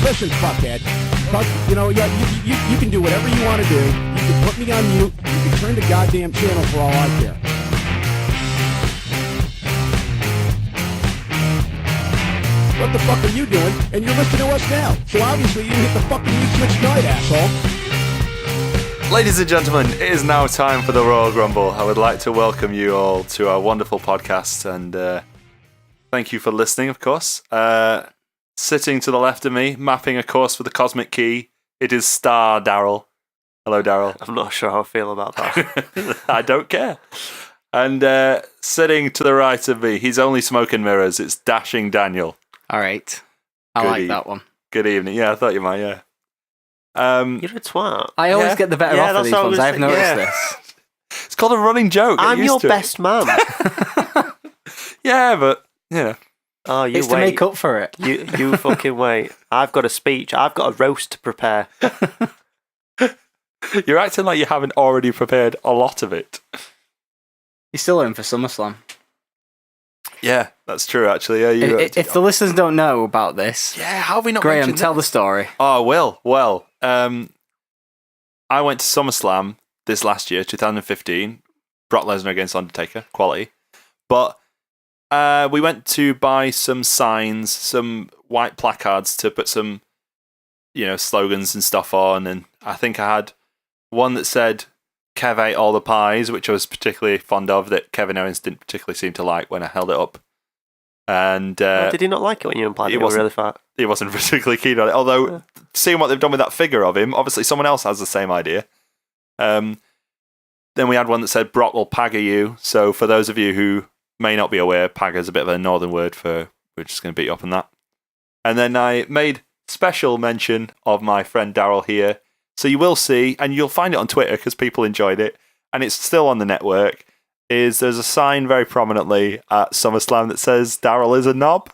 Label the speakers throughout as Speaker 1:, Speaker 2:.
Speaker 1: Hey, listen, fuckhead. You can do whatever you want to do. You can put me on mute. You can turn the goddamn channel for all I care. What the fuck are you doing? And you're listening to us now. So obviously you hit the fucking mute switch tonight, asshole.
Speaker 2: Ladies and gentlemen, it is now time for the Royal Grumble. I would like to welcome you all to our wonderful podcast, and thank you for listening, of course. Sitting to the left of me, mapping a course for the Cosmic Key, it is Star Daryl. Hello, Daryl.
Speaker 3: I'm not sure how I feel about that.
Speaker 2: I don't care. And sitting to the right of me, he's only smoke and mirrors, it's Dashing Daniel.
Speaker 4: All right. I like that one.
Speaker 2: Good evening. Yeah, I thought you might, yeah.
Speaker 3: You're a twat.
Speaker 4: I always get the better off of these ones. I've noticed this.
Speaker 2: It's called a running joke.
Speaker 3: I'm your best man.
Speaker 2: Yeah, but, yeah.
Speaker 3: Oh, you
Speaker 4: it's
Speaker 3: wait.
Speaker 4: to make up for it.
Speaker 3: You fucking wait. I've got a speech. I've got a roast to prepare.
Speaker 2: You're acting like you haven't already prepared a lot of it.
Speaker 4: You're still in for SummerSlam.
Speaker 2: Yeah, that's true, actually. Yeah,
Speaker 4: if the listeners don't know about this...
Speaker 2: Yeah, how have we not
Speaker 4: Graham,
Speaker 2: mentioned
Speaker 4: tell the story.
Speaker 2: Oh, well, I went to SummerSlam this last year, 2015. Brock Lesnar against Undertaker, quality. But we went to buy some signs, some white placards to put some, slogans and stuff on. And I think I had one that said, Kev ate all the pies, which I was particularly fond of, that Kevin Owens didn't particularly seem to like when I held it up. And
Speaker 3: did he not like it when you implied it was really fat?
Speaker 2: He wasn't particularly keen on it. Although, seeing what they've done with that figure of him, obviously someone else has the same idea. Then we had one that said, Brock will pagger you. So for those of you who may not be aware, pagger is a bit of a northern word for, we're just going to beat you up on that. And then I made special mention of my friend Daryl here. So you will see, and you'll find it on Twitter because people enjoyed it, and it's still on the network, there's a sign very prominently at SummerSlam that says Daryl is a knob.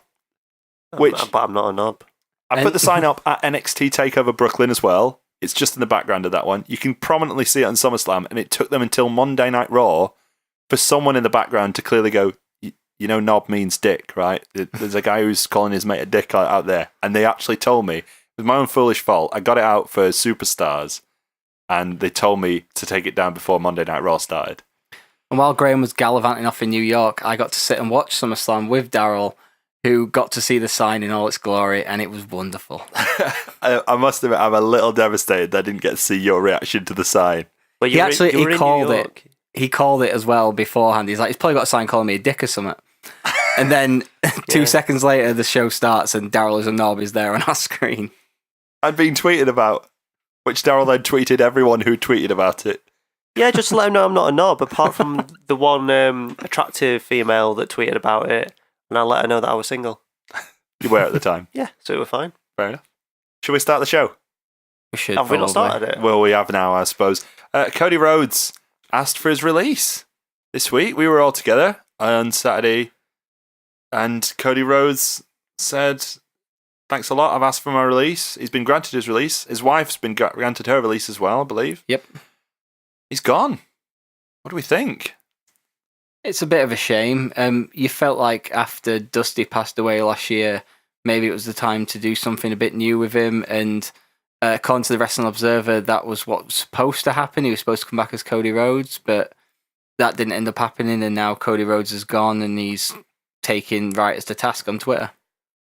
Speaker 3: But I'm not a knob.
Speaker 2: I put the sign up at NXT TakeOver Brooklyn as well. It's just in the background of that one. You can prominently see it on SummerSlam, and it took them until Monday Night Raw for someone in the background to clearly go, knob means dick, right? There's a guy who's calling his mate a dick out there, and they actually told me, it was my own foolish fault. I got it out for Superstars, and they told me to take it down before Monday Night Raw started.
Speaker 4: And while Graham was gallivanting off in New York, I got to sit and watch SummerSlam with Daryl, who got to see the sign in all its glory, and it was wonderful.
Speaker 2: I must admit, I'm a little devastated that I didn't get to see your reaction to the sign.
Speaker 3: But
Speaker 4: he called it. He called it as well beforehand. He's like, he's probably got a sign calling me a dick or something. And then 2 seconds later, the show starts, and Daryl is a knob is there on our screen.
Speaker 2: I'd been tweeted about, which Daryl then tweeted everyone who tweeted about it.
Speaker 3: Yeah, just to let him know I'm not a knob, apart from the one attractive female that tweeted about it, and I let her know that I was single.
Speaker 2: You were at the time.
Speaker 3: Yeah, so we were fine.
Speaker 2: Fair enough. Should we start the show?
Speaker 4: We should.
Speaker 3: Have we not started it?
Speaker 2: Well, we have now, I suppose. Cody Rhodes asked for his release this week. We were all together on Saturday, and Cody Rhodes said, thanks a lot, I've asked for my release. He's been granted his release. His wife's been granted her release as well, I believe.
Speaker 4: Yep.
Speaker 2: He's gone. What do we think?
Speaker 4: It's a bit of a shame. You felt like after Dusty passed away last year, maybe it was the time to do something a bit new with him. And according to the Wrestling Observer, that was what was supposed to happen. He was supposed to come back as Cody Rhodes, but that didn't end up happening. And now Cody Rhodes is gone, and he's taking writers to task on Twitter.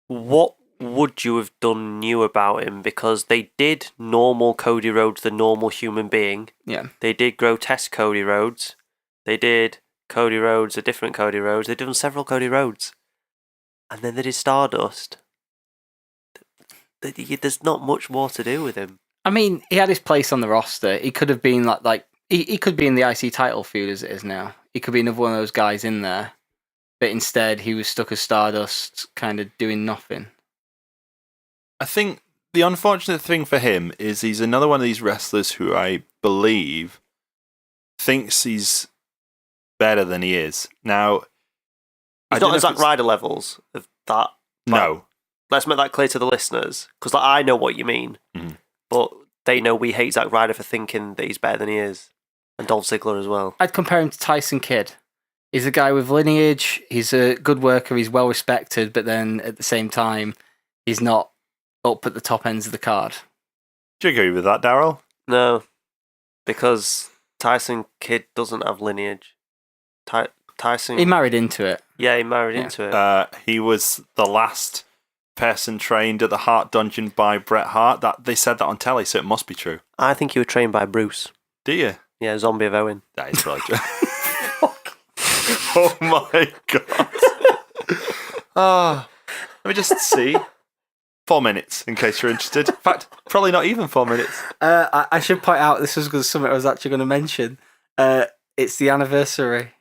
Speaker 3: What would you have done new about him? Because they did normal Cody Rhodes, the normal human being.
Speaker 4: Yeah.
Speaker 3: They did grotesque Cody Rhodes. They did Cody Rhodes, a different Cody Rhodes. They've done several Cody Rhodes. And then they did Stardust. There's not much more to do with him.
Speaker 4: I mean, he had his place on the roster. He could have been he could be in the IC title feud as it is now. He could be another one of those guys in there. But instead, he was stuck as Stardust, kind of doing nothing.
Speaker 2: I think the unfortunate thing for him is he's another one of these wrestlers who I believe thinks he's better than he is. Now,
Speaker 3: he's not at Zack Ryder levels of that.
Speaker 2: No.
Speaker 3: Let's make that clear to the listeners, because I know what you mean, but they know we hate Zack Ryder for thinking that he's better than he is, and Dolph Ziggler as well.
Speaker 4: I'd compare him to Tyson Kidd. He's a guy with lineage, he's a good worker, he's well respected, but then at the same time, he's not up at the top ends of the card.
Speaker 2: Do you agree with that, Daryl?
Speaker 3: No, because Tyson Kidd doesn't have lineage. Tyson.
Speaker 4: He married into it.
Speaker 3: Yeah, he married into it.
Speaker 2: He was the last person trained at the Heart Dungeon by Bret Hart. That they said that on telly, so it must be true.
Speaker 3: I think he was trained by Bruce.
Speaker 2: Do you?
Speaker 3: Yeah, Zombie of Owen.
Speaker 2: That is probably true. Oh my god. Let me just see. 4 minutes, in case you're interested. In fact, probably not even 4 minutes.
Speaker 4: I should point out, this was something I was actually going to mention. It's the anniversary.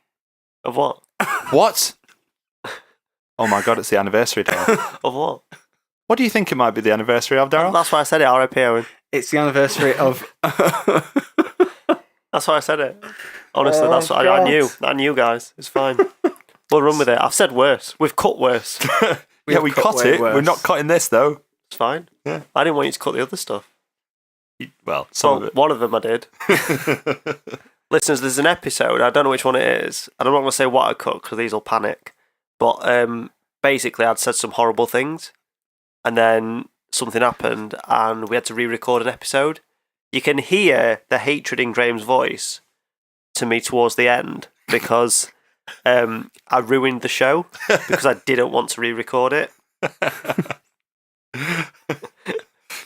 Speaker 3: Of what?
Speaker 2: What? Oh my god, it's the anniversary, Daryl.
Speaker 3: Of what?
Speaker 2: What do you think it might be the anniversary of, Daryl?
Speaker 3: That's why I said it, R.I.P. Owen.
Speaker 4: It's the anniversary of...
Speaker 3: That's why I said it. Honestly, that's what I knew. I knew, guys. It's fine. We'll run with it. I've said worse. We've cut worse.
Speaker 2: We cut it.
Speaker 4: Worse.
Speaker 2: We're not cutting this, though.
Speaker 3: It's fine.
Speaker 2: Yeah.
Speaker 3: I didn't want you to cut the other stuff.
Speaker 2: Well, some of it.
Speaker 3: One of them I did. Listeners, there's an episode. I don't know which one it is. And I'm not going to say what I cut because these will panic. But basically, I'd said some horrible things. And then something happened and we had to re-record an episode. You can hear the hatred in Graham's voice to me towards the end because I ruined the show because I didn't want to re-record it.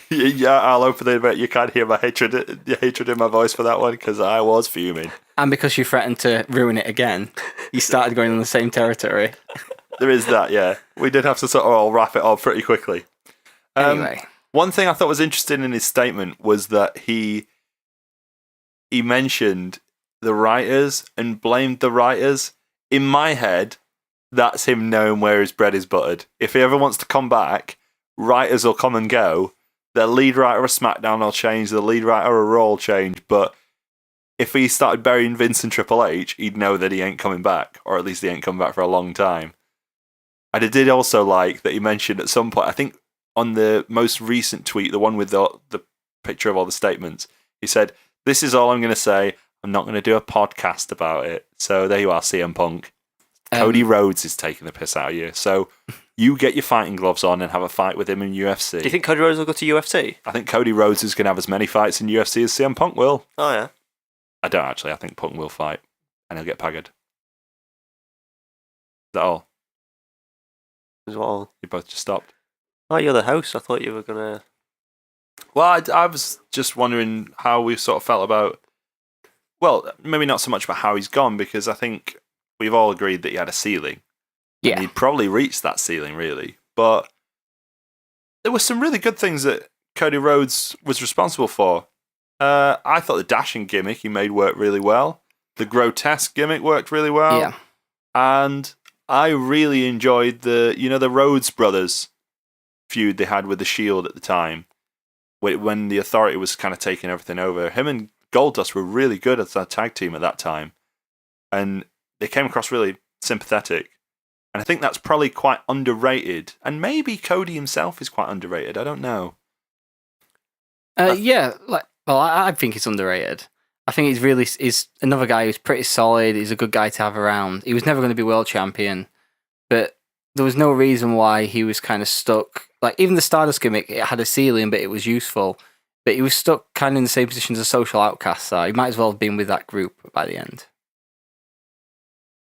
Speaker 2: Yeah, I'll open it, but you can't hear the hatred in my voice for that one because I was fuming.
Speaker 4: And because you threatened to ruin it again, you started going on the same territory.
Speaker 2: There is that, yeah. We did have to sort of all wrap it up pretty quickly.
Speaker 4: Anyway.
Speaker 2: One thing I thought was interesting in his statement was that he mentioned the writers and blamed the writers. In my head, that's him knowing where his bread is buttered. If he ever wants to come back, writers will come and go. The lead writer of SmackDown will change, the lead writer of Raw will change, but if he started burying Vince and Triple H, he'd know that he ain't coming back, or at least he ain't coming back for a long time. And I did also like that he mentioned at some point, I think on the most recent tweet, the one with the picture of all the statements, he said, "This is all I'm going to say. I'm not going to do a podcast about it." So there you are, CM Punk. Cody Rhodes is taking the piss out of you. So you get your fighting gloves on and have a fight with him in UFC.
Speaker 3: Do you think Cody Rhodes will go to UFC?
Speaker 2: I think Cody Rhodes is going to have as many fights in UFC as CM Punk will.
Speaker 3: Oh, yeah.
Speaker 2: I don't actually. I think Punk will fight and he'll get paggered. Is that all?
Speaker 3: Is what all?
Speaker 2: You both just stopped.
Speaker 3: Oh, you're the host. I thought you were going to...
Speaker 2: Well, I was just wondering how we sort of felt about... Well, maybe not so much about how he's gone, because I think we've all agreed that he had a ceiling.
Speaker 4: Yeah.
Speaker 2: And he'd probably reached that ceiling, really. But there were some really good things that Cody Rhodes was responsible for. I thought the dashing gimmick he made work really well. The grotesque gimmick worked really well.
Speaker 4: Yeah.
Speaker 2: And I really enjoyed the Rhodes brothers feud they had with the Shield at the time, when the Authority was kind of taking everything over. Him and Goldust were really good as a tag team at that time, and they came across really sympathetic. And I think that's probably quite underrated, and maybe Cody himself is quite underrated. I don't know.
Speaker 4: Yeah, I think it's underrated. I think he's another guy who's pretty solid. He's a good guy to have around. He was never going to be world champion, but there was no reason why he was kind of stuck. Like, even the Stardust gimmick, it had a ceiling, but it was useful. But he was stuck kind of in the same position as a social outcast, so he might as well have been with that group by the end.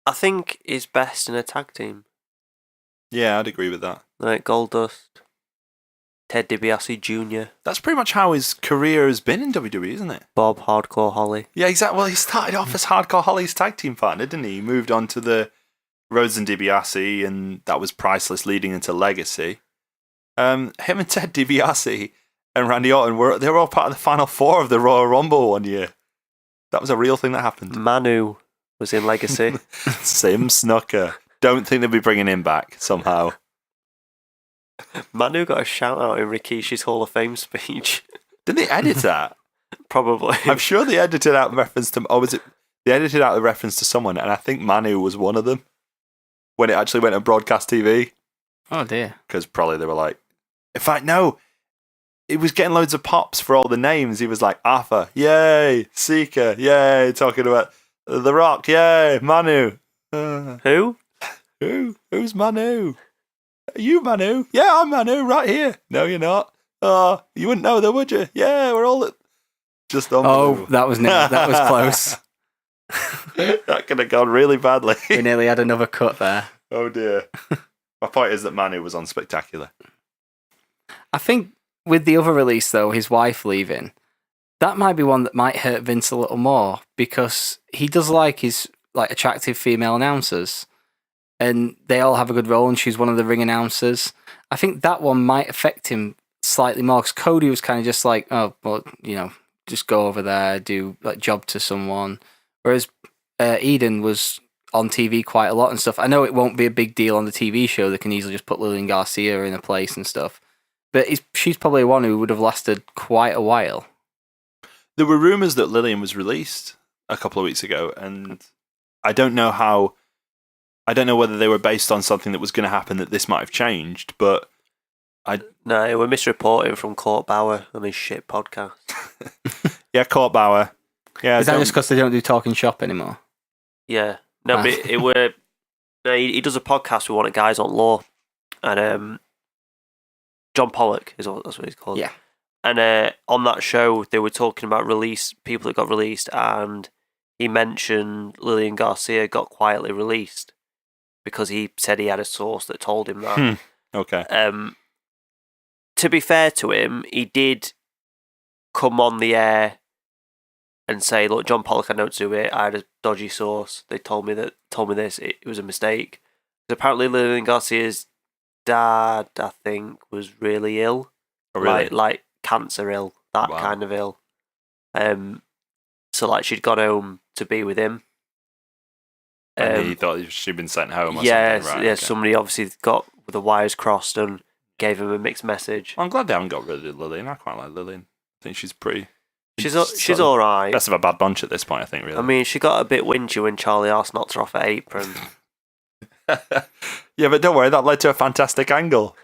Speaker 3: I think he's best in a tag team.
Speaker 2: Yeah, I'd agree with that.
Speaker 3: Like Goldust, Ted DiBiase Jr.,
Speaker 2: That's pretty much how his career has been in WWE, isn't it?
Speaker 3: Bob Hardcore Holly.
Speaker 2: Yeah, exactly. Well, he started off as Hardcore Holly's tag team partner, didn't he? He moved on to the Rhodes and DiBiase, and that was priceless, leading into Legacy. Him and Ted DiBiase and Randy Orton they were all part of the Final Four of the Royal Rumble one year. That was a real thing that happened.
Speaker 3: Manu was in Legacy.
Speaker 2: Sim Snooker. Don't think they'll be bringing him back somehow.
Speaker 3: Manu got a shout out in Rikishi's Hall of Fame speech.
Speaker 2: Didn't they edit that?
Speaker 3: Probably.
Speaker 2: I'm sure they edited out the reference to... Or was it... They edited out the reference to someone, and I think Manu was one of them when it actually went on broadcast TV.
Speaker 4: Oh, dear.
Speaker 2: Because probably they were like... In fact, no. It was getting loads of pops for all the names. He was like, Arthur, yay. Seeker, yay. Talking about The Rock, yay. Manu.
Speaker 3: Who?
Speaker 2: Who's Manu? Are you Manu? Yeah, I'm Manu, right here. No, you're not. Oh, you wouldn't know though, would you? Yeah, we're all just
Speaker 4: Oh, that was close.
Speaker 2: That could have gone really badly.
Speaker 4: We nearly had another cut there.
Speaker 2: Oh dear. My point is that Manu was unspectacular.
Speaker 4: I think with the other release, though, his wife leaving, that might be one that might hurt Vince a little more because he does like his attractive female announcers, and they all have a good role, and she's one of the ring announcers. I think that one might affect him slightly more because Cody was kind of just like, oh, well, just go over there, do job to someone, whereas Eden was on TV quite a lot and stuff. I know it won't be a big deal on the TV show. They can easily just put Lillian Garcia in a place and stuff. But she's probably one who would have lasted quite a while.
Speaker 2: There were rumours that Lillian was released a couple of weeks ago, and I don't know whether they were based on something that was going to happen that this might have changed, but
Speaker 3: No, we're misreporting from Court Bauer on his shit podcast.
Speaker 2: Yeah, Court Bauer. Yeah,
Speaker 4: Is that just because they don't do Talking Shop anymore?
Speaker 3: Yeah. No, but he does a podcast with one of the guys on Law, and John Pollock that's what he's called.
Speaker 4: Yeah.
Speaker 3: And on that show, they were talking about people that got released, and he mentioned Lillian Garcia got quietly released because he said he had a source that told him that.
Speaker 2: Okay.
Speaker 3: To be fair to him, he did come on the air and say, "Look, John Pollock, I know to do it. I had a dodgy source. They told me this. It was a mistake." Apparently, Lillian Garcia's dad, I think, was really ill.
Speaker 2: Oh, really?
Speaker 3: Like cancer ill, that kind of ill. So she'd gone home to be with him.
Speaker 2: And he thought she'd been sent home or something, right?
Speaker 3: Yeah,
Speaker 2: okay.
Speaker 3: Somebody obviously got the wires crossed and gave him a mixed message.
Speaker 2: I'm glad they haven't got rid of Lillian. I quite like Lillian. I think she's pretty...
Speaker 3: She's all right.
Speaker 2: Best of a bad bunch at this point, I think, really.
Speaker 3: I mean, she got a bit whingy when Charlie Arse knocked her off her apron.
Speaker 2: Yeah, but don't worry, that led to a fantastic angle.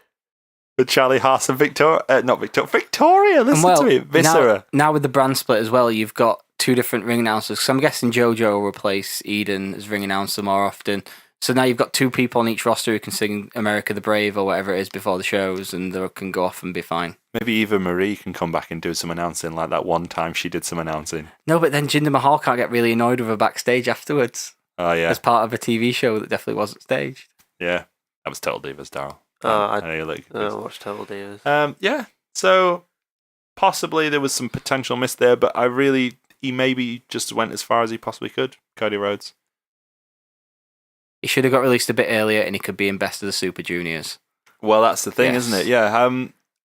Speaker 2: With Charlie Haas and Victoria. Victoria, listen to me. Viscera.
Speaker 4: Now with the brand split as well, you've got two different ring announcers. So I'm guessing JoJo will replace Eden as ring announcer more often. So now you've got two people on each roster who can sing America the Brave or whatever it is before the shows, and they can go off and be fine.
Speaker 2: Maybe Eva Marie can come back and do some announcing like that one time she did some announcing.
Speaker 4: No, but then Jinder Mahal can't get really annoyed with her backstage afterwards.
Speaker 2: Oh, yeah.
Speaker 4: As part of a TV show that definitely wasn't staged.
Speaker 2: Yeah. That was Total Divas, Daryl.
Speaker 3: I don't watch Total Divas.
Speaker 2: Yeah. So possibly there was some potential miss there, but he maybe just went as far as he possibly could. Cody Rhodes.
Speaker 4: He should have got released a bit earlier, and he could be in Best of the Super Juniors.
Speaker 2: Well, that's the thing,
Speaker 4: Yes.
Speaker 2: isn't it? Yeah.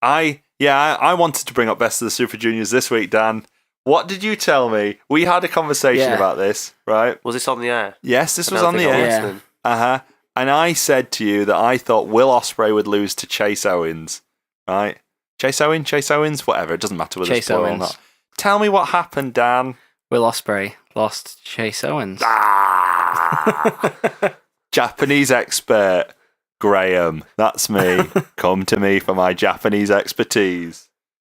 Speaker 2: I wanted to bring up Best of the Super Juniors this week, Dan. What did you tell me? We had a conversation about this, right?
Speaker 3: Was this on the air?
Speaker 2: Yes, this was on the air.
Speaker 4: Yeah.
Speaker 2: And I said to you that I thought Will Ospreay would lose to Chase Owens, right? Chase Owens, whatever. It doesn't matter whether it's plural or not. Tell me what happened, Dan.
Speaker 4: Will Ospreay lost Chase Owens.
Speaker 2: Japanese expert, Graham. That's me. Come to me for my Japanese expertise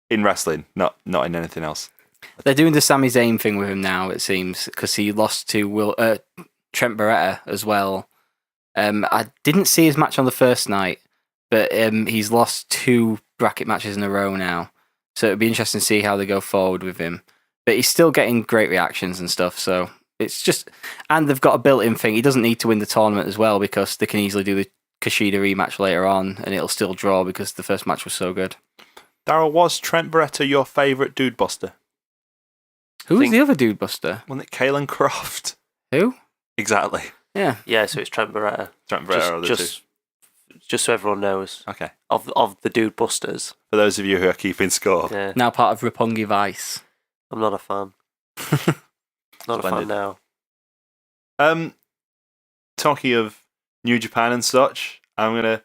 Speaker 2: in wrestling, not in anything else.
Speaker 4: They're doing the Sami Zayn thing with him now, it seems, because he lost to Trent Beretta as well. I didn't see his match on the first night, but he's lost 2 bracket matches in a row now. So it'd be interesting to see how they go forward with him. But he's still getting great reactions and stuff, so it's just... And they've got a built-in thing. He doesn't need to win the tournament as well, because they can easily do the Kushida rematch later on, and it'll still draw because the first match was so good.
Speaker 2: Daryl, was Trent Beretta your favourite dude buster?
Speaker 4: Who's the other dude buster?
Speaker 2: Wasn't it Kalen Croft?
Speaker 4: Who?
Speaker 2: Exactly.
Speaker 4: Yeah.
Speaker 3: Yeah, so it's Trent Beretta.
Speaker 2: Trent Beretta are the two.
Speaker 3: Just so everyone knows.
Speaker 2: Okay.
Speaker 3: Of the dude busters.
Speaker 2: For those of you who are keeping score.
Speaker 3: Yeah.
Speaker 4: Now part of Roppongi Vice.
Speaker 3: I'm not a fan. Not a fan now.
Speaker 2: Talking of New Japan and such, I'm going to...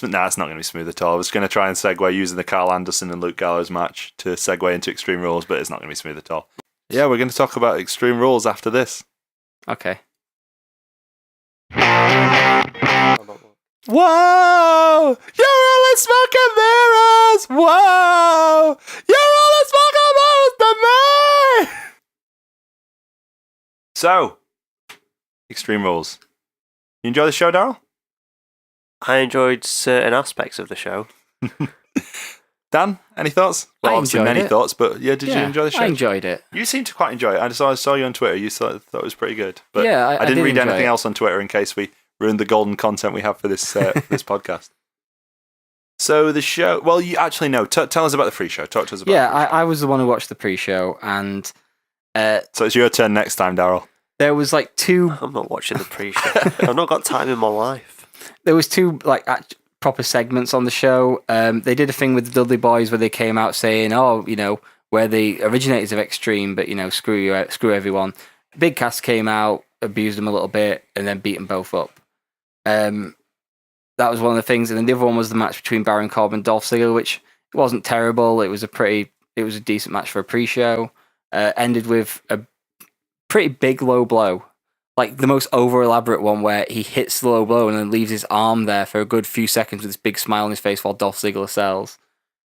Speaker 2: Nah, it's not going to be smooth at all. I was going to try and segue using the Carl Anderson and Luke Gallows match to segue into Extreme Rules, but it's not going to be smooth at all. Yeah, we're going to talk about Extreme Rules after this.
Speaker 4: Okay.
Speaker 2: Whoa! You're all in smoke and mirrors! Whoa! You're all in smoke and mirrors to me! So, Extreme Rules. You enjoy the show, Daryl?
Speaker 3: I enjoyed certain aspects of the show.
Speaker 2: Dan, any thoughts? Well,
Speaker 4: I
Speaker 2: obviously
Speaker 4: enjoyed
Speaker 2: many
Speaker 4: it.
Speaker 2: thoughts, but yeah, did you enjoy the show?
Speaker 4: I enjoyed it.
Speaker 2: You seemed to quite enjoy it. I saw you on Twitter. You thought it was pretty good. But
Speaker 4: Yeah,
Speaker 2: I didn't
Speaker 4: did
Speaker 2: read
Speaker 4: enjoy
Speaker 2: anything
Speaker 4: it.
Speaker 2: else on Twitter in case we ruined the golden content we have for this this podcast. So the show. Well, you actually no. Tell us about the pre-show. Talk to us about.
Speaker 4: Yeah,
Speaker 2: the pre-show.
Speaker 4: I was the one who watched the pre-show, and
Speaker 2: So it's your turn next time, Daryl.
Speaker 4: there was like two.
Speaker 3: I'm not watching the pre-show. I've not got time in my life.
Speaker 4: There was two like proper segments on the show. They did a thing with the Dudley Boys where they came out saying, "Oh, we're the originators of Extreme, but screw you, screw everyone." Big Cass came out, abused them a little bit, and then beat them both up. That was one of the things, and then the other one was the match between Baron Corbin and Dolph Ziggler, which wasn't terrible. It was a decent match for a pre-show. Ended with a pretty big low blow, like the most over elaborate one where he hits the low blow and then leaves his arm there for a good few seconds with this big smile on his face while Dolph Ziggler sells.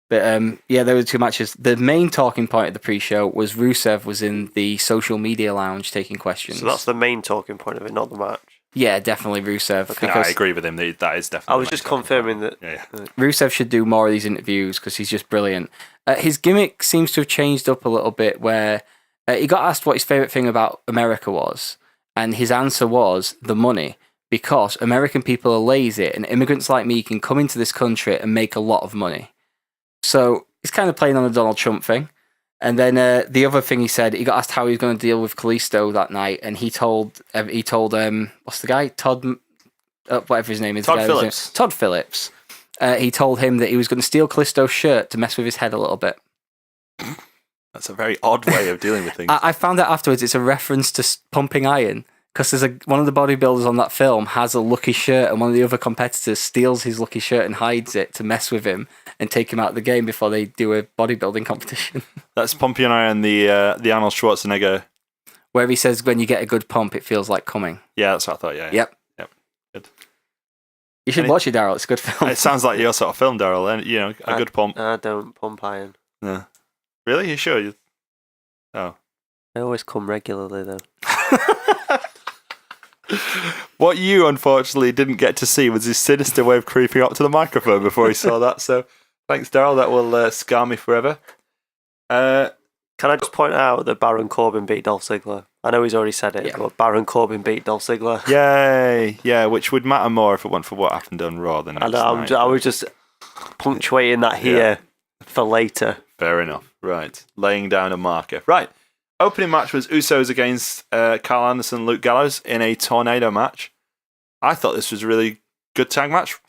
Speaker 4: But yeah, there were two matches. The main talking point of the pre-show was Rusev was in the social media lounge taking questions.
Speaker 3: So that's the main talking point of it, not the match.
Speaker 4: Yeah, definitely Rusev.
Speaker 2: Okay. I agree with him. That is definitely.
Speaker 3: I was just confirming that.
Speaker 2: Yeah.
Speaker 4: Rusev should do more of these interviews because he's just brilliant. His gimmick seems to have changed up a little bit where he got asked what his favourite thing about America was, and his answer was the money, because American people are lazy and immigrants like me can come into this country and make a lot of money. So he's kind of playing on the Donald Trump thing. And then the other thing he said, he got asked how he was going to deal with Callisto that night, and he told what's the guy? Todd, whatever his name is.
Speaker 2: Todd Phillips.
Speaker 4: Todd Phillips. He told him that he was going to steal Callisto's shirt to mess with his head a little bit.
Speaker 2: That's a very odd way of dealing with things.
Speaker 4: I found out afterwards it's a reference to pumping iron, because one of the bodybuilders on that film has a Lucky shirt, and one of the other competitors steals his Lucky shirt and hides it to mess with him and take him out of the game before they do a bodybuilding competition.
Speaker 2: That's pumping iron, the Arnold Schwarzenegger.
Speaker 4: Where he says when you get a good pump, it feels like coming.
Speaker 2: Yeah, that's what I thought. Yeah.
Speaker 4: Yep.
Speaker 2: Good.
Speaker 4: You should watch it, Daryl. It's a good film.
Speaker 2: It sounds like your sort of film, Daryl. And a good pump.
Speaker 3: I don't pump iron.
Speaker 2: No. Really? You sure? Oh.
Speaker 3: I always come regularly though.
Speaker 2: What you unfortunately didn't get to see was his sinister way of creeping up to the microphone before he saw that. So thanks, Daryl. That will scar me forever.
Speaker 3: Can I just point out that Baron Corbin beat Dolph Ziggler? I know he's already said it, but Baron Corbin beat Dolph Ziggler.
Speaker 2: Yay! Yeah, which would matter more if it weren't for what happened on Raw than
Speaker 3: I was just punctuating that here for later.
Speaker 2: Fair enough. Right. Laying down a marker. Right. Opening match was Usos against Carl Anderson and Luke Gallows in a tornado match. I thought this was a really good tag match.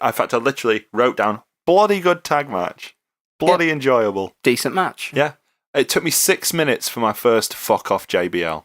Speaker 2: In fact, I literally wrote down, bloody good tag match. Bloody enjoyable.
Speaker 4: Decent match.
Speaker 2: Yeah. It took me 6 minutes for my first fuck off JBL.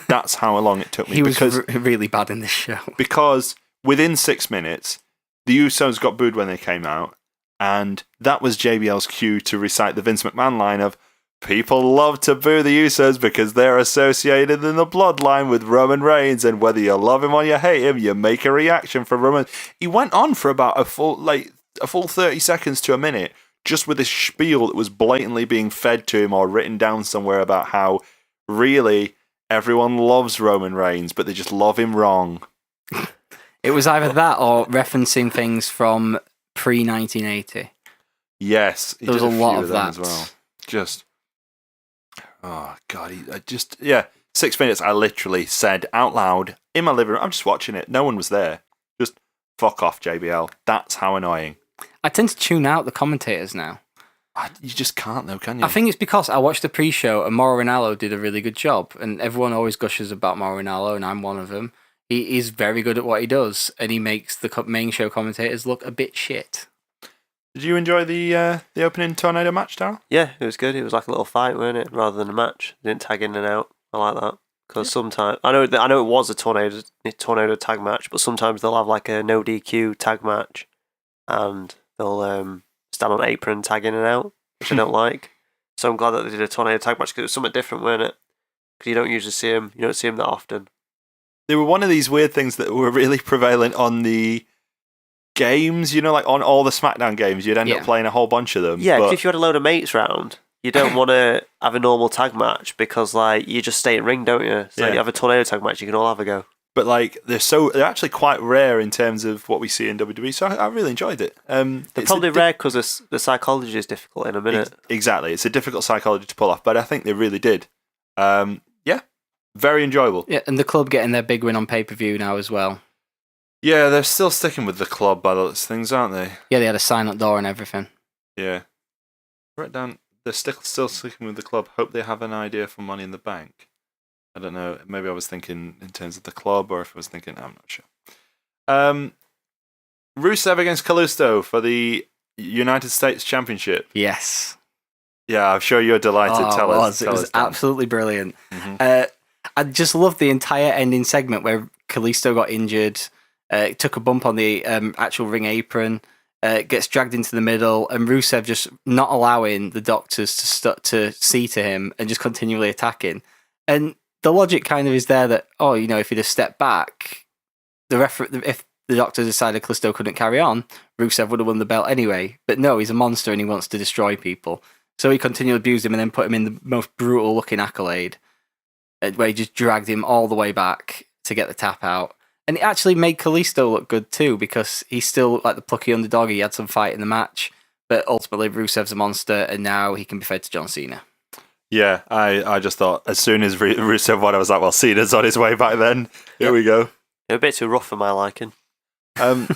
Speaker 2: That's how long it took me.
Speaker 4: He was really bad in this show.
Speaker 2: Because within 6 minutes, the Usos got booed when they came out, and that was JBL's cue to recite the Vince McMahon line of, people love to boo the Usos because they're associated in the bloodline with Roman Reigns, and whether you love him or you hate him, you make a reaction for Roman. He went on for about a full 30 seconds to a minute, just with this spiel that was blatantly being fed to him or written down somewhere about how really everyone loves Roman Reigns, but they just love him wrong.
Speaker 4: It was either that or referencing things from pre-1980.
Speaker 2: Yes,
Speaker 4: there was a lot of that
Speaker 2: as well. Just, oh god, 6 minutes. I literally said out loud in my living room. I'm just watching it. No one was there. Just fuck off, JBL. That's how annoying.
Speaker 4: I tend to tune out the commentators now.
Speaker 2: You just can't though, can you?
Speaker 4: I think it's because I watched the pre-show and Mauro Ranallo did a really good job, and everyone always gushes about Mauro Ranallo, and I'm one of them. He is very good at what he does, and he makes the main show commentators look a bit shit.
Speaker 2: Did you enjoy the opening tornado match, Daryl?
Speaker 3: Yeah, it was good. It was like a little fight, weren't it, rather than a match? They didn't tag in and out. I like that because sometimes I know it was a tornado tag match, but sometimes they'll have like a no DQ tag match, and they'll stand on apron tag in and out, which I don't like. So I'm glad that they did a tornado tag match because it was something different, weren't it? Because you don't usually see them. You don't see them that often.
Speaker 2: They were one of these weird things that were really prevalent on the games, like on all the SmackDown games. You'd end up playing a whole bunch of them.
Speaker 3: Yeah, because if you had a load of mates round, you don't want to have a normal tag match because you just stay in ring, don't you? So you have a tornado tag match, you can all have a go.
Speaker 2: but like they're actually quite rare in terms of what we see in WWE. So I really enjoyed it.
Speaker 3: They're probably rare because the psychology is difficult in a minute.
Speaker 2: Exactly, it's a difficult psychology to pull off, but I think they really did. Yeah, very enjoyable.
Speaker 4: Yeah, and the club getting their big win on pay-per-view now as well.
Speaker 2: Yeah, they're still sticking with the club by those things, aren't they?
Speaker 4: Yeah, they had a silent door and everything.
Speaker 2: Yeah. Write down, they're still sticking with the club. Hope they have an idea for Money in the Bank. I don't know. Maybe I was thinking in terms of the club, or if I was thinking, I'm not sure. Rusev against Callisto for the United States Championship.
Speaker 4: Yes.
Speaker 2: Yeah, I'm sure you're delighted. Tell us.
Speaker 4: It was absolutely brilliant. Mm-hmm. I just loved the entire ending segment where Callisto got injured, took a bump on the actual ring apron, gets dragged into the middle, and Rusev just not allowing the doctors to see to him and just continually attacking. And the logic kind of is there that, if he'd have stepped back, if the doctor decided Callisto couldn't carry on, Rusev would have won the belt anyway. But no, he's a monster and he wants to destroy people. So he continually abused him and then put him in the most brutal looking accolade, where he just dragged him all the way back to get the tap out. And it actually made Callisto look good too, because he still looked like the plucky underdog. He had some fight in the match, but ultimately Rusev's a monster, and now he can be fed to John Cena. Yeah,
Speaker 2: I just thought as soon as Rusev won, I was like, well, Cena's on his way back then. Here we go.
Speaker 3: They're a bit too rough for my liking.
Speaker 2: I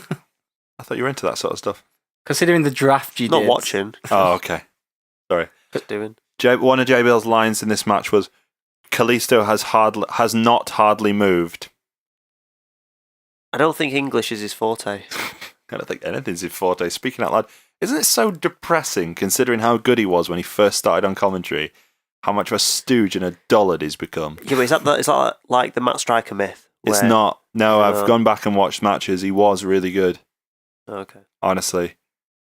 Speaker 2: thought you were into that sort of stuff.
Speaker 4: Considering the draft you did.
Speaker 3: Not watching.
Speaker 2: Oh, okay. Sorry.
Speaker 3: Just doing.
Speaker 2: One of JBL's lines in this match was, Callisto has not hardly moved.
Speaker 3: I don't think English is his forte.
Speaker 2: I don't think anything's his forte. Speaking out loud, isn't it so depressing considering how good he was when he first started on commentary? How much of a stooge and a dullard he's become.
Speaker 3: Yeah, but is that like the Matt Striker myth?
Speaker 2: It's not. No, I've gone back and watched matches. He was really good.
Speaker 3: Okay.
Speaker 2: Honestly.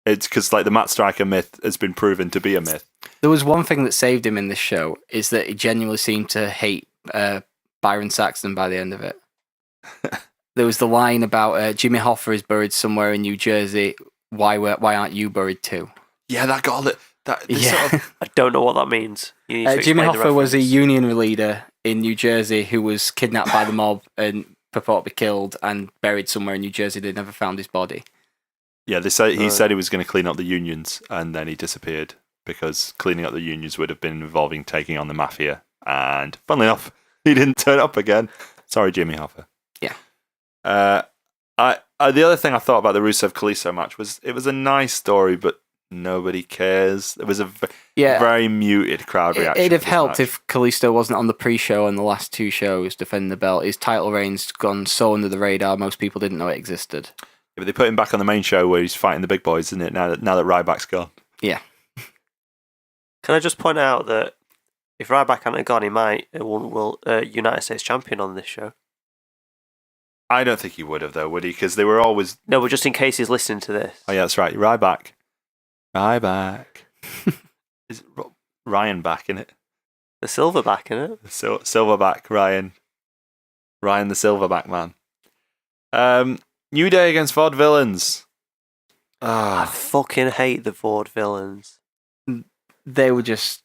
Speaker 2: It's because like the Matt Striker myth has been proven to be a myth.
Speaker 4: There was one thing that saved him in this show, is that he genuinely seemed to hate Byron Saxton by the end of it. There was the line about Jimmy Hoffa is buried somewhere in New Jersey. Why aren't you buried too?
Speaker 2: Yeah, that got it.
Speaker 3: I don't know what that means.
Speaker 4: Jimmy Hoffa was a union leader in New Jersey who was kidnapped by the mob and purportedly killed and buried somewhere in New Jersey. They never found his body.
Speaker 2: Yeah, he said he was going to clean up the unions, and then he disappeared because cleaning up the unions would have been involving taking on the mafia. And funnily enough, he didn't turn up again. Sorry, Jimmy Hoffa.
Speaker 4: Yeah.
Speaker 2: The other thing I thought about the Rusev Callisto match was it was a nice story, but nobody cares. It was a very muted crowd reaction.
Speaker 4: It'd have helped if Callisto wasn't on the pre-show and the last two shows defending the belt. His title reign's gone so under the radar, most people didn't know it existed.
Speaker 2: Yeah, but they put him back on the main show where he's fighting the big boys, isn't it? Now that Ryback's gone.
Speaker 4: Yeah.
Speaker 3: Can I just point out that if Ryback hadn't gone, he might will United States champion on this show.
Speaker 2: I don't think he would have, though, would he? Because they were always...
Speaker 3: No, but just in case he's listening to this.
Speaker 2: Oh, yeah, that's right. Ryback. Is Ryan back in it?
Speaker 3: The Silverback in it?
Speaker 2: Silverback, Ryan. Ryan the Silverback man. New Day against Vaudevillains.
Speaker 3: I fucking hate the Vaudevillains.
Speaker 4: They were just...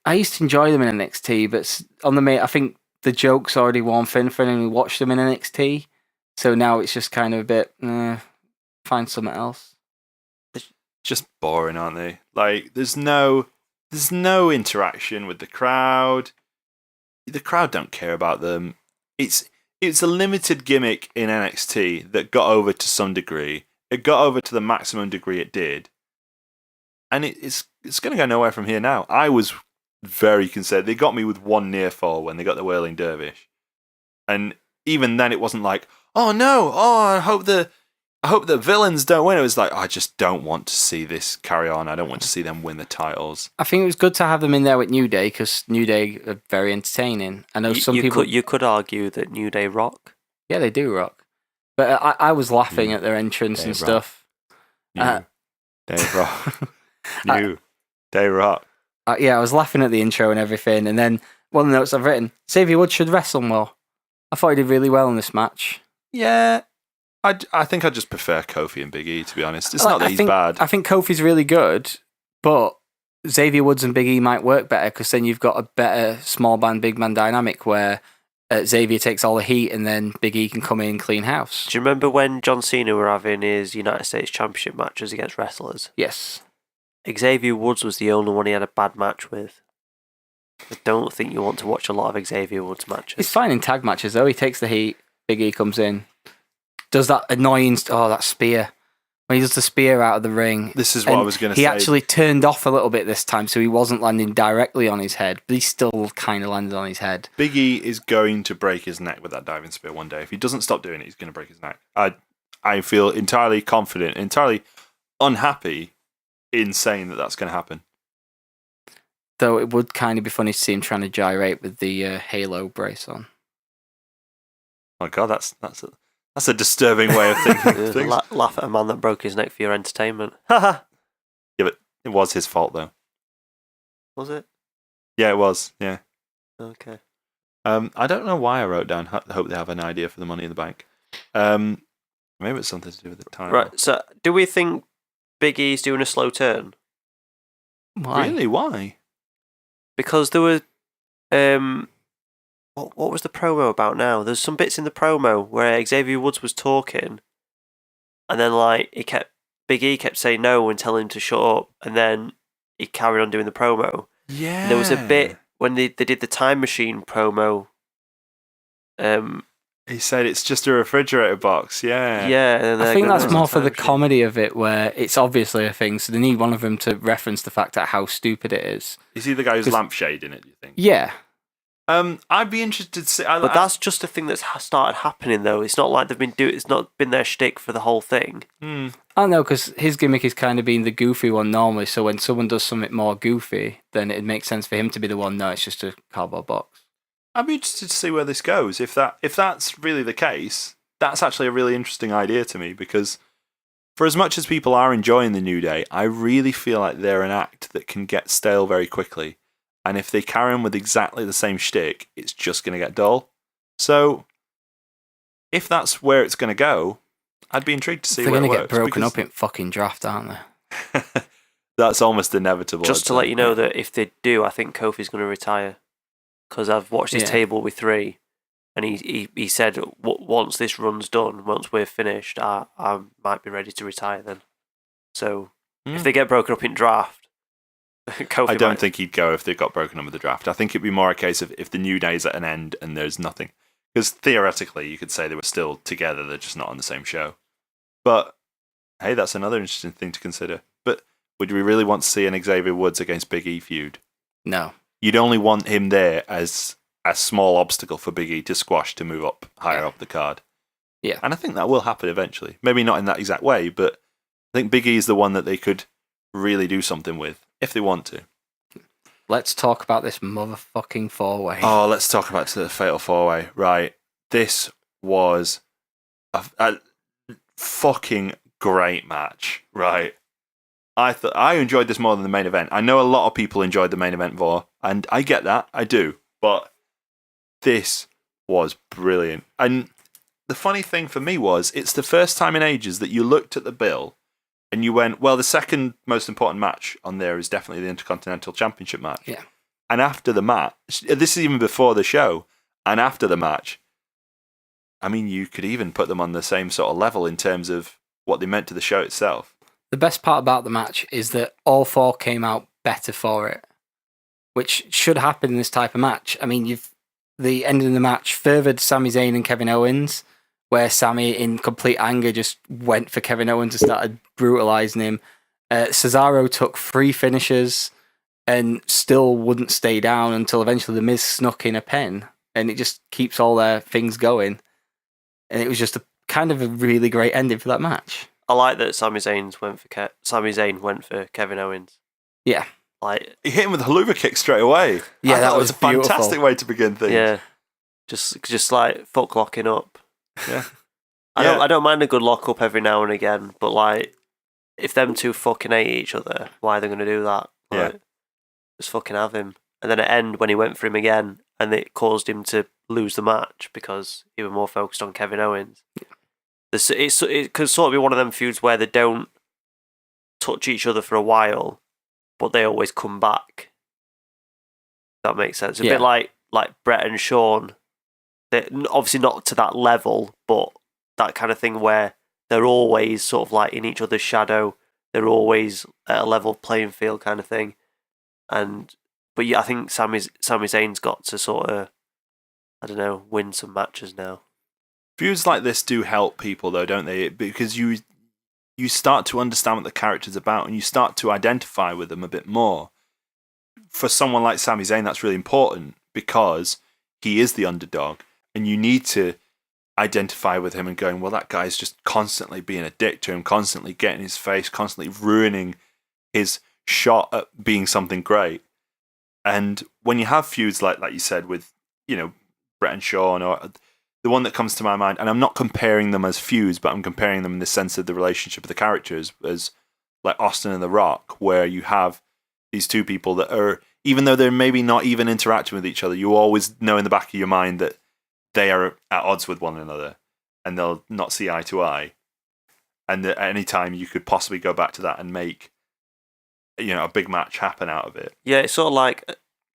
Speaker 4: I used to enjoy them in NXT, but on the main, I think the joke's already worn thin for anyone who watched them in NXT. So now it's just kind of a bit, find something else.
Speaker 2: Just boring, aren't they? Like, there's no interaction with the crowd. The crowd don't care about them. It's a limited gimmick in NXT that got over to some degree. It got over to the maximum degree it did. And it's going to go nowhere from here now. I was very concerned. They got me with one near fall when they got the Whirling Dervish. And even then it wasn't like, oh no, I hope the villains don't win. It was like, I just don't want to see this carry on. I don't want to see them win the titles.
Speaker 4: I think it was good to have them in there with New Day because New Day are very entertaining. I know
Speaker 3: you could argue that New Day rock.
Speaker 4: Yeah, they do rock. But I was laughing at their entrance and stuff.
Speaker 2: Day rock. Day rock.
Speaker 4: Yeah, I was laughing at the intro and everything. And then one of the notes I've written, Xavier Woods should wrestle more. I thought he did really well in this match.
Speaker 2: Yeah. I think I just prefer Kofi and Big E, to be honest. It's not that he's bad.
Speaker 4: I think Kofi's really good, but Xavier Woods and Big E might work better because then you've got a better small man, big man dynamic where Xavier takes all the heat, and then Big E can come in and clean house.
Speaker 3: Do you remember when John Cena were having his United States Championship matches against wrestlers?
Speaker 4: Yes.
Speaker 3: Xavier Woods was the only one he had a bad match with. I don't think you want to watch a lot of Xavier Woods matches.
Speaker 4: He's fine in tag matches, though. He takes the heat. Big E comes in. Does that annoying... that spear. When he does the spear out of the ring.
Speaker 2: This is what I was going to say.
Speaker 4: He actually turned off a little bit this time, so he wasn't landing directly on his head, but he still kind of landed on his head.
Speaker 2: Big E is going to break his neck with that diving spear one day. If he doesn't stop doing it, he's going to break his neck. I feel entirely confident, entirely unhappy in saying that that's going to happen.
Speaker 4: Though it would kind of be funny to see him trying to gyrate with the Halo brace on.
Speaker 2: Oh my God, that's a disturbing way of thinking of things.
Speaker 3: Laugh at a man that broke his neck for your entertainment. Haha.
Speaker 2: Yeah, but it was his fault, though. Was
Speaker 3: it?
Speaker 2: Yeah, it was. Yeah.
Speaker 3: Okay.
Speaker 2: I don't know why I wrote down. I hope they have an idea for the Money in the Bank. Maybe it's something to do with the time.
Speaker 3: Right. So, do we think Big E's doing a slow turn?
Speaker 4: Why?
Speaker 2: Really? Why?
Speaker 3: Because there were, what was the promo about now? There's some bits in the promo where Xavier Woods was talking, and then Big E kept saying no and telling him to shut up, and then he carried on doing the promo.
Speaker 2: Yeah.
Speaker 3: And there was a bit when they did the Time Machine promo.
Speaker 2: He said it's just a refrigerator box. Yeah.
Speaker 3: Yeah. And
Speaker 4: I think that's more for the
Speaker 3: Machine.
Speaker 4: comedy of it, where it's obviously a thing, so they need one of them to reference the fact that how stupid it is.
Speaker 2: Is he the guy who's lampshade in it, do you think?
Speaker 4: Yeah.
Speaker 2: I'd be interested to see.
Speaker 3: But that's just a thing that's started happening, though. It's not like it's not been their shtick for the whole thing.
Speaker 4: I know, because his gimmick is kind of being the goofy one normally, so when someone does something more goofy, then it makes sense for him to be the one. No, it's just a cardboard box.
Speaker 2: I'd be interested to see where this goes. If that's really the case, that's actually a really interesting idea to me, because for as much as people are enjoying the New Day, I really feel like they're an act that can get stale very quickly. And if they carry on with exactly the same shtick, it's just going to get dull. So, if that's where it's going to go, I'd be intrigued to see where it works.
Speaker 4: They're going to get broken up in fucking draft, aren't they?
Speaker 2: That's almost inevitable.
Speaker 3: Just to let you know that if they do, I think Kofi's going to retire. Because I've watched his table with 3, and he said, once this run's done, once we're finished, I might be ready to retire then. So, if they get broken up in draft, Kofi
Speaker 2: I don't think he'd go if they got broken up with the draft. I think it'd be more a case of if the New Day's at an end and there's nothing. Because theoretically, you could say they were still together, they're just not on the same show. But, hey, that's another interesting thing to consider. But would we really want to see an Xavier Woods against Big E feud?
Speaker 4: No.
Speaker 2: You'd only want him there as a small obstacle for Big E to squash to move up higher up the card.
Speaker 4: Yeah.
Speaker 2: And I think that will happen eventually. Maybe not in that exact way, but I think Big E is the one that they could really do something with, if they want to.
Speaker 4: Let's talk about this motherfucking 4-way.
Speaker 2: Oh, let's talk about the Fatal 4-way. Right. This was a fucking great match, right? I enjoyed this more than the main event. I know a lot of people enjoyed the main event more, and I get that, I do. But this was brilliant. And the funny thing for me was, it's the first time in ages that you looked at the bill and you went, well, the second most important match on there is definitely the Intercontinental Championship match.
Speaker 4: Yeah.
Speaker 2: And after the match, this is even before the show, and after the match, I mean, you could even put them on the same sort of level in terms of what they meant to the show itself.
Speaker 4: The best part about the match is that all 4 came out better for it, which should happen in this type of match. I mean, the end of the match furthered Sami Zayn and Kevin Owens, where Sammy, in complete anger, just went for Kevin Owens and started brutalizing him. Cesaro took 3 finishes and still wouldn't stay down until eventually the Miz snuck in a pen, and it just keeps all their things going. And it was just a kind of a really great ending for that match.
Speaker 3: I like that Sami Zayn went for Kevin Owens.
Speaker 4: Yeah.
Speaker 3: Like,
Speaker 2: he hit him with a haluva kick straight away.
Speaker 4: Yeah, that was
Speaker 2: a fantastic
Speaker 4: beautiful.
Speaker 2: way to begin things.
Speaker 3: Yeah. Just like fuck locking up.
Speaker 2: Yeah.
Speaker 3: I don't mind a good lock up every now and again, but like, if them two fucking hate each other, why are they going to do that? Like,
Speaker 2: Yeah. Just
Speaker 3: fucking have him. And then at end, when he went for him again, and it caused him to lose the match because he was more focused on Kevin Owens. It could sort of be one of them feuds where they don't touch each other for a while, but they always come back. That makes sense. A bit like Bret and Shawn They're obviously not to that level, but that kind of thing where they're always sort of like in each other's shadow. They're always at a level playing field kind of thing. But yeah, I think Sami Zayn's got to sort of, I don't know, win some matches now.
Speaker 2: Feuds like this do help people, though, don't they? Because you start to understand what the character's about and you start to identify with them a bit more. For someone like Sami Zayn, that's really important because he is the underdog and you need to identify with him and going, well, that guy's just constantly being a dick to him, constantly getting his face, constantly ruining his shot at being something great. And when you have feuds like you said with, Bret and Shawn, or the one that comes to my mind, and I'm not comparing them as feuds, but I'm comparing them in the sense of the relationship of the characters, as like Austin and The Rock, where you have these two people that are, even though they're maybe not even interacting with each other, you always know in the back of your mind that they are at odds with one another and they'll not see eye to eye. And at any time you could possibly go back to that and make, a big match happen out of it.
Speaker 3: Yeah, it's sort of like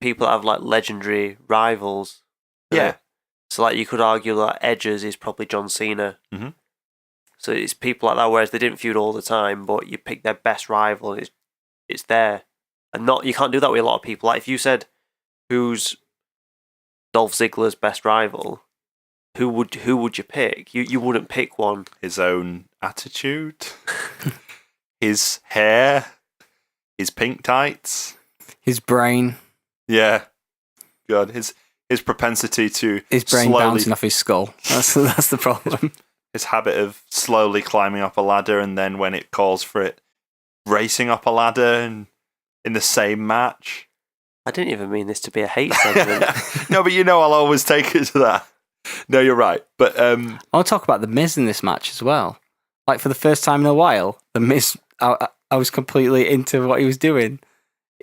Speaker 3: people that have like legendary rivals.
Speaker 2: Yeah.
Speaker 3: So like you could argue that Edge's is probably John Cena.
Speaker 2: Mm-hmm.
Speaker 3: So it's people like that, whereas they didn't feud all the time, but you pick their best rival, it's there. And you can't do that with a lot of people. Like if you said, who's Dolph Ziggler's best rival, who would you pick? You wouldn't pick one.
Speaker 2: His own attitude, his hair, his pink tights,
Speaker 4: his brain.
Speaker 2: Yeah, God, his propensity to
Speaker 4: his brain bouncing off his skull. That's the problem.
Speaker 2: His habit of slowly climbing up a ladder, and then when it calls for it, racing up a ladder and in the same match.
Speaker 3: I didn't even mean this to be a hate segment.
Speaker 2: No, but I'll always take it to that. No, you're right. But
Speaker 4: I'll talk about The Miz in this match as well. Like, for the first time in a while, The Miz, I was completely into what he was doing.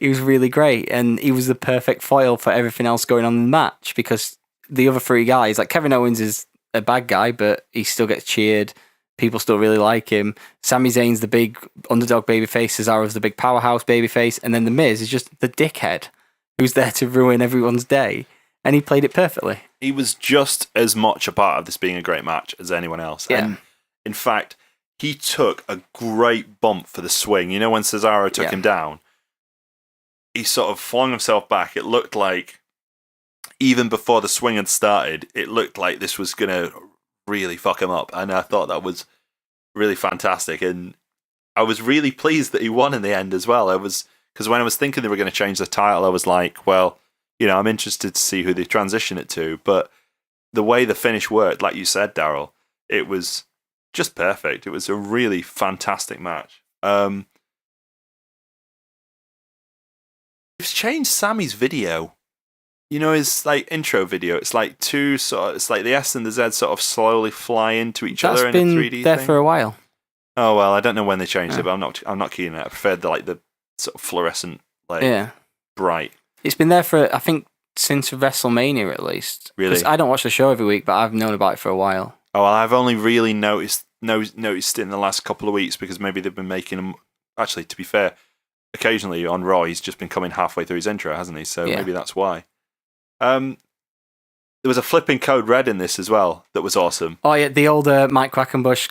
Speaker 4: He was really great, and he was the perfect foil for everything else going on in the match, because the other three guys, like Kevin Owens is a bad guy, but he still gets cheered. People still really like him. Sami Zayn's the big underdog babyface. Cesaro's the big powerhouse babyface. And then The Miz is just the dickhead who's there to ruin everyone's day. And he played it perfectly.
Speaker 2: He was just as much a part of this being a great match as anyone else.
Speaker 4: Yeah.
Speaker 2: And in fact, he took a great bump for the swing. When Cesaro took him down, he sort of flung himself back. It looked like, even before the swing had started, it looked like this was going to really fuck him up. And I thought that was really fantastic. And I was really pleased that he won in the end as well. Because when I was thinking they were going to change the title, I was like, well, I'm interested to see who they transition it to. But the way the finish worked, like you said, Daryl, it was just perfect. It was a really fantastic match. It's changed Sammy's video. His like intro video. It's like it's like the S and the Z sort of slowly fly into each other in a 3D
Speaker 4: That's been there
Speaker 2: thing.
Speaker 4: for a while.
Speaker 2: Oh well, I don't know when they changed it, but I'm not keen on it. I preferred the sort of fluorescent, bright.
Speaker 4: It's been there for, I think, since WrestleMania at least.
Speaker 2: Really?
Speaker 4: 'Cause I don't watch the show every week, but I've known about it for a while.
Speaker 2: Oh, well, I've only really noticed it in the last couple of weeks because maybe they've been making them. Actually, to be fair, occasionally on Raw, he's just been coming halfway through his intro, hasn't he? So maybe that's why. There was a flipping code red in this as well that was awesome.
Speaker 4: Oh yeah, the old Mike Quackenbush,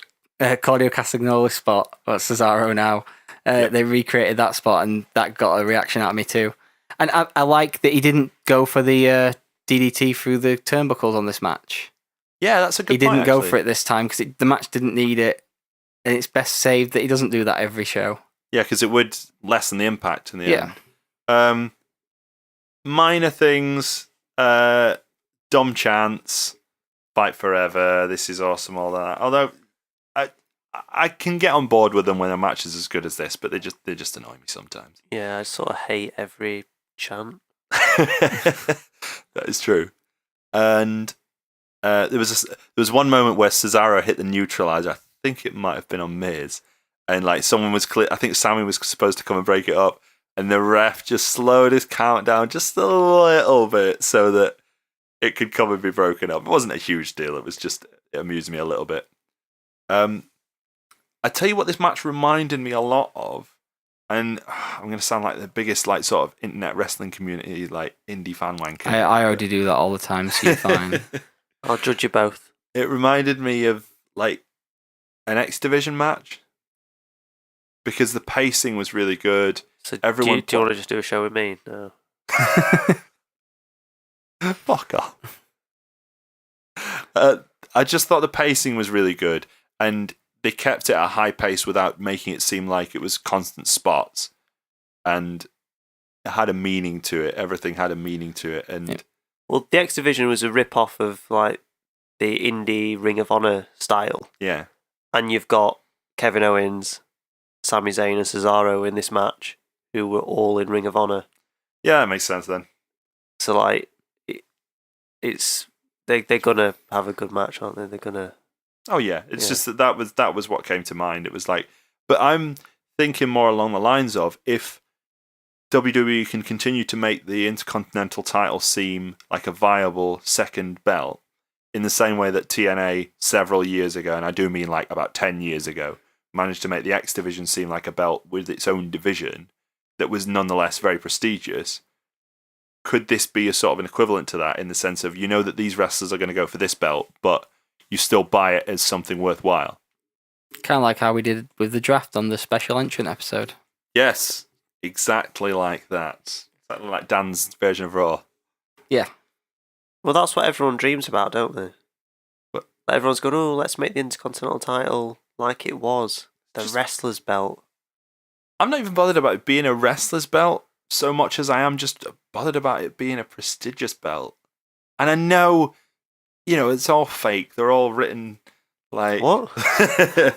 Speaker 4: Claudio Castagnoli spot at Cesaro now. They recreated that spot, and that got a reaction out of me too. And I like that he didn't go for the DDT through the turnbuckles on this match.
Speaker 2: Yeah, that's a good point.
Speaker 4: He didn't go
Speaker 2: actually.
Speaker 4: for it this time because the match didn't need it, and it's best saved that he doesn't do that every show.
Speaker 2: Yeah, because it would lessen the impact in the end. Minor things, dumb chants, fight forever, this is awesome, all that. Although I can get on board with them when a match is as good as this, but they just annoy me sometimes.
Speaker 3: Yeah, I sort of hate every chant.
Speaker 2: That is true. And there was one moment where Cesaro hit the neutralizer. I think it might have been on Miz, and like someone was clear. I think Sammy was supposed to come and break it up, and the ref just slowed his countdown just a little bit so that it could come and be broken up. It wasn't a huge deal. It amused me a little bit. I tell you what, this match reminded me a lot of, and I'm going to sound like the biggest like sort of internet wrestling community like indie fan wanker.
Speaker 4: I already do that all the time, so you're fine.
Speaker 3: I'll judge you both.
Speaker 2: It reminded me of like an X Division match because the pacing was really good.
Speaker 3: So
Speaker 2: Everyone,
Speaker 3: do you want to just do a show with me? No.
Speaker 2: Fuck off. I just thought the pacing was really good, and they kept it at a high pace without making it seem like it was constant spots, and it had a meaning to it. Everything had a meaning to it, and
Speaker 3: well, the X Division was a rip off of like the indie Ring of Honor style.
Speaker 2: Yeah,
Speaker 3: and you've got Kevin Owens, Sami Zayn, and Cesaro in this match, who were all in Ring of Honor.
Speaker 2: Yeah, that makes sense then.
Speaker 3: So like, they're gonna have a good match, aren't they? They're gonna.
Speaker 2: Oh yeah, it's just that was what came to mind. It was like, but I'm thinking more along the lines of if WWE can continue to make the Intercontinental title seem like a viable second belt in the same way that TNA several years ago, and I do mean like about 10 years ago, managed to make the X Division seem like a belt with its own division that was nonetheless very prestigious. Could this be a sort of an equivalent to that in the sense of you know that these wrestlers are going to go for this belt, but you still buy it as something worthwhile?
Speaker 4: Kind of like how we did with the draft on the special entrant episode.
Speaker 2: Yes, exactly like that. Exactly like Dan's version of Raw.
Speaker 4: Yeah.
Speaker 3: Well, that's what everyone dreams about, don't they?
Speaker 2: What?
Speaker 3: Everyone's going, oh, let's make the Intercontinental title like it was. The wrestler's belt.
Speaker 2: I'm not even bothered about it being a wrestler's belt so much as I am just bothered about it being a prestigious belt. And I know, it's all fake. They're all written like...
Speaker 3: What?
Speaker 2: I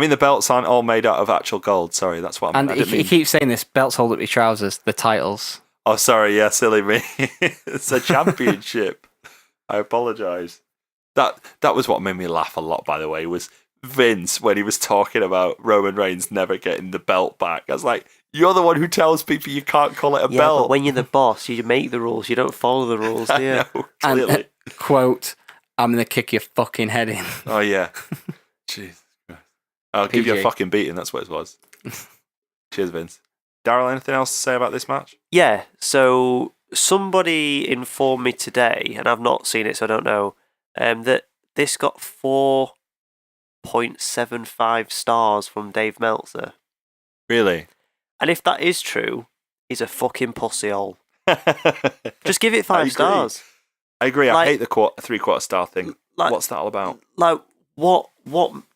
Speaker 2: mean, the belts aren't all made out of actual gold. Sorry, that's what I mean.
Speaker 4: And he keeps saying this, belts hold up your trousers, the titles.
Speaker 2: Oh, sorry, yeah, silly me. It's a championship. I apologise. That was what made me laugh a lot, by the way, was Vince when he was talking about Roman Reigns never getting the belt back. I was like, you're the one who tells people you can't call it a belt.
Speaker 3: But when you're the boss, you make the rules. You don't follow the rules, do you?
Speaker 2: I know, clearly.
Speaker 4: And, quote, I'm going to kick your fucking head in.
Speaker 2: Oh, yeah. Jesus Christ. I'll give you a fucking beating, that's what it was. Cheers, Vince. Daryl, anything else to say about this match?
Speaker 3: Yeah, so somebody informed me today, and I've not seen it, so I don't know, that this got 4.75 stars from Dave Meltzer.
Speaker 2: Really?
Speaker 3: And if that is true, he's a fucking pussyhole. Just give it 5 stars.
Speaker 2: I agree. I hate the 3/4 star thing. What's that all about?
Speaker 3: Like, what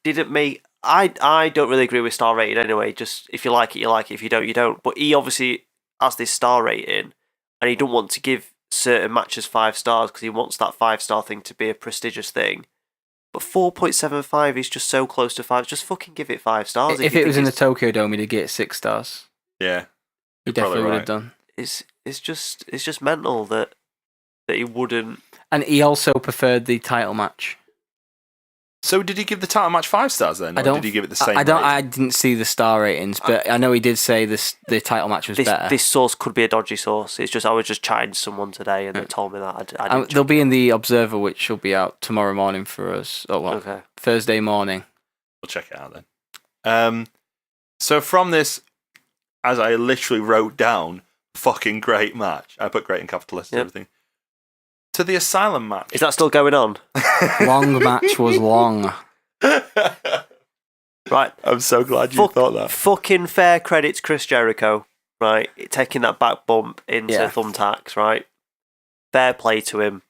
Speaker 3: did it make... I don't really agree with star rating anyway. Just if you like it, you like it. If you don't, you don't. But he obviously has this star rating, and he don't want to give certain matches 5 stars because he wants that 5-star thing to be a prestigious thing. But 4.75 is just so close to 5. Just fucking give it 5 stars.
Speaker 4: If it was in the Tokyo Dome, he'd get 6 stars.
Speaker 2: Yeah,
Speaker 4: he definitely would have done.
Speaker 3: It's just mental that he wouldn't.
Speaker 4: And he also preferred the title match.
Speaker 2: So did he give the title match 5 stars then, or did he give it the same?
Speaker 4: I didn't see the star ratings, but I know he did say the title match was better.
Speaker 3: This source could be a dodgy source. It's just I was just chatting to someone today, and they told me that.
Speaker 4: They'll be in the Observer, which will be out tomorrow morning for us.
Speaker 3: Okay.
Speaker 4: Thursday morning.
Speaker 2: We'll check it out then. So from this, as I literally wrote down, fucking great match. I put great in capital letters and everything. To the Asylum match.
Speaker 3: Is that still going on?
Speaker 4: Long match was long.
Speaker 3: Right.
Speaker 2: I'm so glad you thought that.
Speaker 3: Fucking fair credit to Chris Jericho, right? Taking that back bump into thumbtacks, right? Fair play to him.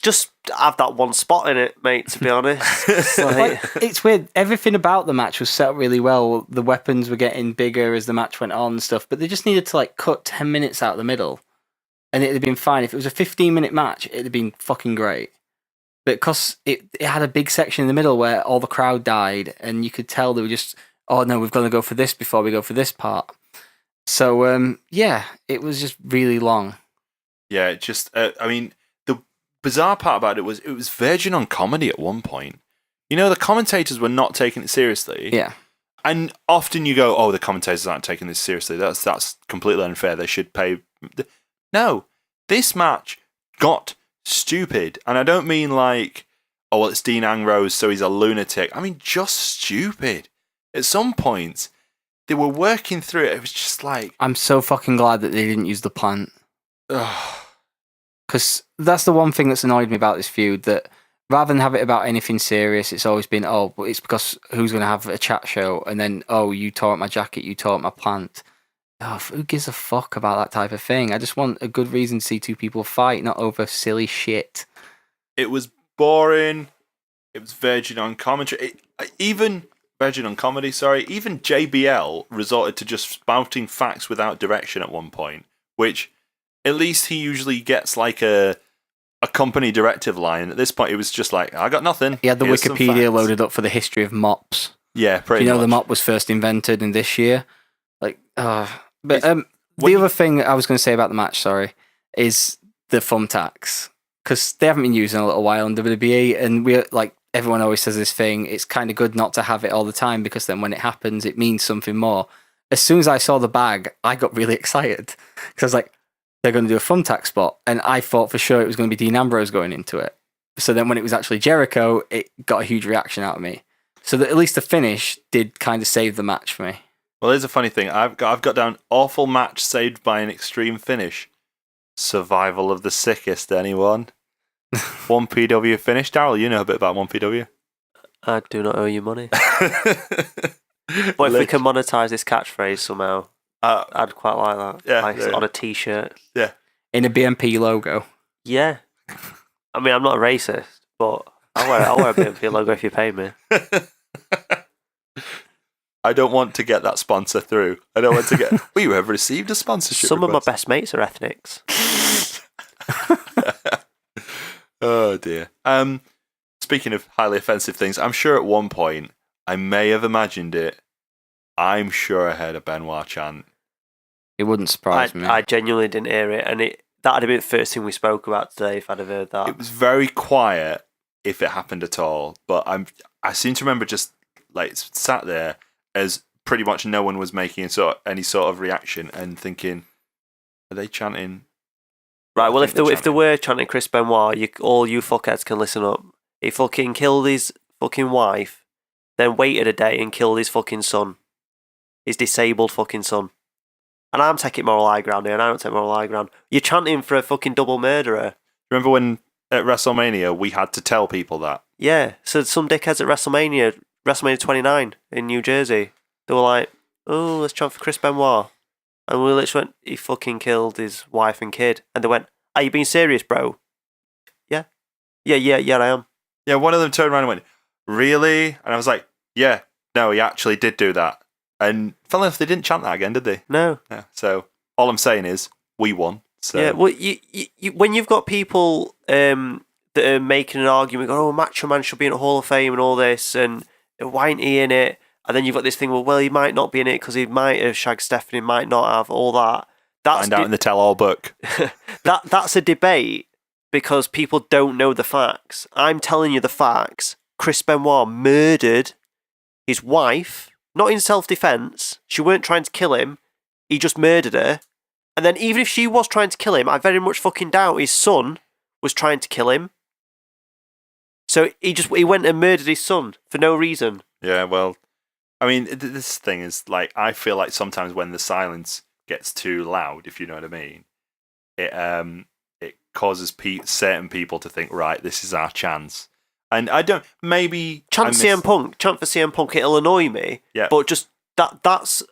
Speaker 3: Just have that one spot in it, mate, to be honest.
Speaker 4: It's weird. Everything about the match was set up really well. The weapons were getting bigger as the match went on and stuff, but they just needed to cut 10 minutes out of the middle. And it'd have been fine. If it was a 15-minute match, it'd have been fucking great. But because it had a big section in the middle where all the crowd died, and you could tell they were just, oh no, we've got to go for this before we go for this part. So, it was just really long.
Speaker 2: Yeah, it just, I mean, the bizarre part about it was verging on comedy at one point. The commentators were not taking it seriously.
Speaker 4: Yeah.
Speaker 2: And often you go, oh, the commentators aren't taking this seriously. That's completely unfair. They should pay... No, this match got stupid. And I don't mean like, oh, well, it's Dean Ambrose, so he's a lunatic. I mean, just stupid. At some points, they were working through it. It was just like...
Speaker 4: I'm so fucking glad that they didn't use the plant.
Speaker 2: Ugh.
Speaker 4: Because that's the one thing that's annoyed me about this feud, that rather than have it about anything serious, it's always been, oh, but it's because who's going to have a chat show? And then, oh, you tore up my jacket, you tore up my pant. Oh, who gives a fuck about that type of thing? I just want a good reason to see two people fight, not over silly shit.
Speaker 2: It was boring. It was virgin on commentary. Even virgin on comedy, sorry. Even JBL resorted to just spouting facts without direction at one point, which at least he usually gets like a company directive line. At this point, it was just like, I got nothing.
Speaker 4: He had the Wikipedia loaded up for the history of mops.
Speaker 2: Yeah, pretty
Speaker 4: much.
Speaker 2: The
Speaker 4: mop was first invented in this year. But the other thing I was going to say about the match, sorry, is the thumbtacks. Because they haven't been used in a little while in WWE, and we're like, everyone always says this thing, it's kind of good not to have it all the time, because then when it happens, it means something more. As soon as I saw the bag, I got really excited. Because I was like, they're going to do a thumbtack spot. And I thought for sure it was going to be Dean Ambrose going into it. So then when it was actually Jericho, it got a huge reaction out of me. So that at least the finish did kind of save the match for me.
Speaker 2: Well, there's a funny thing. I've got down awful match saved by an extreme finish. Survival of the sickest, anyone? 1PW finish. Daryl, you know a bit about 1PW.
Speaker 3: I do not owe you money. But if we can monetize this catchphrase somehow, I'd quite like that.
Speaker 2: Yeah,
Speaker 3: like on a t-shirt.
Speaker 2: Yeah.
Speaker 4: In a BMP logo.
Speaker 3: Yeah. I mean, I'm not a racist, but I'll wear a BMP logo if you pay me.
Speaker 2: I don't want to get that sponsor through. I don't want to get... We have received a sponsorship
Speaker 3: Some
Speaker 2: request.
Speaker 3: of my best mates are ethnics.
Speaker 2: Oh, dear. Speaking of highly offensive things, I'm sure at one point, I may have imagined it. I'm sure I heard a Benoit chant.
Speaker 4: It wouldn't surprise me.
Speaker 3: I genuinely didn't hear it, and that'd have been the first thing we spoke about today if I'd have heard that.
Speaker 2: It was very quiet, if it happened at all, but I seem to remember just like sat there as pretty much no one was making any sort of reaction and thinking, are they chanting?
Speaker 3: Right, well, if they were chanting Chris Benoit, all you fuckheads can listen up. He fucking killed his fucking wife, then waited a day and killed his fucking son. His disabled fucking son. And I'm taking moral high ground here, and I don't take moral high ground. You're chanting for a fucking double murderer.
Speaker 2: Remember when at WrestleMania we had to tell people that?
Speaker 3: Yeah, so some dickheads at WrestleMania 29 in New Jersey, they were like, oh, let's chant for Chris Benoit. And we literally went, he fucking killed his wife and kid. And they went, are you being serious, bro? Yeah. Yeah, I am.
Speaker 2: Yeah, one of them turned around and went, really? And I was like, yeah, no, he actually did do that. And funnily enough, they didn't chant that again, did they?
Speaker 3: No.
Speaker 2: Yeah, so all I'm saying is, we won. So.
Speaker 3: Yeah, well, you, when you've got people that are making an argument, going, oh, Macho Man should be in a Hall of Fame and all this, and why ain't he in it? And then you've got this thing, well, he might not be in it because he might have shagged Stephanie, might not have, all that.
Speaker 2: Find out in the tell-all book.
Speaker 3: That's a debate because people don't know the facts. I'm telling you the facts. Chris Benoit murdered his wife, not in self-defense. She weren't trying to kill him. He just murdered her. And then even if she was trying to kill him, I very much fucking doubt his son was trying to kill him. So he went and murdered his son for no reason.
Speaker 2: Yeah, well, I mean, this thing is like, I feel like sometimes when the silence gets too loud, if you know what I mean, it causes certain people to think, right, this is our chance. And I don't, maybe...
Speaker 3: Chant for CM Punk, it'll annoy me.
Speaker 2: Yeah.
Speaker 3: But just, that's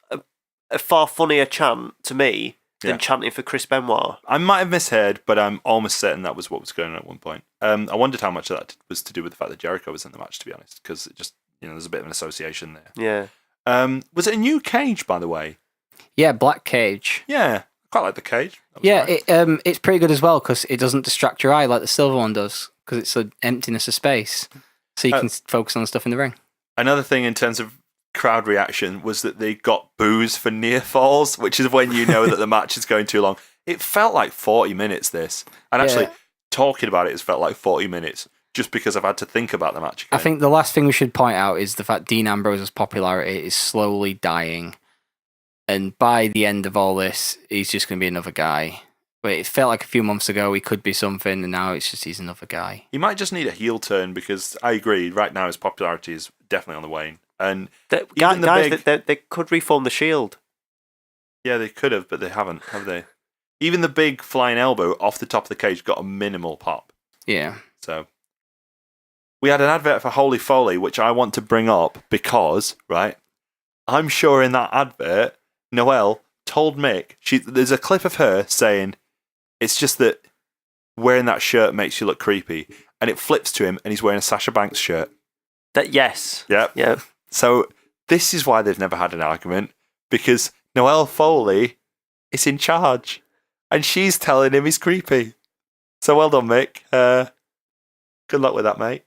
Speaker 3: a far funnier chant to me than chanting for Chris Benoit.
Speaker 2: I might have misheard, but I'm almost certain that was what was going on at one point. I wondered how much of that was to do with the fact that Jericho was in the match, to be honest, because it just, there's a bit of an association there.
Speaker 3: Yeah.
Speaker 2: Was it a new cage, by the way?
Speaker 4: Yeah, black cage.
Speaker 2: Yeah, I quite like the cage.
Speaker 4: Yeah, it's pretty good as well because it doesn't distract your eye like the silver one does, because it's an emptiness of space, so you can focus on the stuff in the ring.
Speaker 2: Another thing in terms of crowd reaction was that they got boos for near falls, which is when you know that the match is going too long. It felt like 40 minutes, this. And actually, talking about it has felt like 40 minutes, just because I've had to think about the match again.
Speaker 4: I think the last thing we should point out is the fact Dean Ambrose's popularity is slowly dying. And by the end of all this, he's just going to be another guy. But it felt like a few months ago he could be something, and now it's just he's another guy.
Speaker 2: He might just need a heel turn, because I agree, right now his popularity is definitely on the wane. And
Speaker 3: they could reform the Shield.
Speaker 2: Yeah, they could have, but they haven't, have they? Even the big flying elbow off the top of the cage got a minimal pop.
Speaker 4: Yeah.
Speaker 2: So we had an advert for Holy Foley, which I want to bring up because, right, I'm sure in that advert, Noelle told Mick, there's a clip of her saying, it's just that wearing that shirt makes you look creepy. And it flips to him and he's wearing a Sasha Banks shirt.
Speaker 3: Yes.
Speaker 2: Yep.
Speaker 3: Yep.
Speaker 2: So this is why they've never had an argument, because Noelle Foley is in charge and she's telling him he's creepy. So well done, Mick. Good luck with that, mate.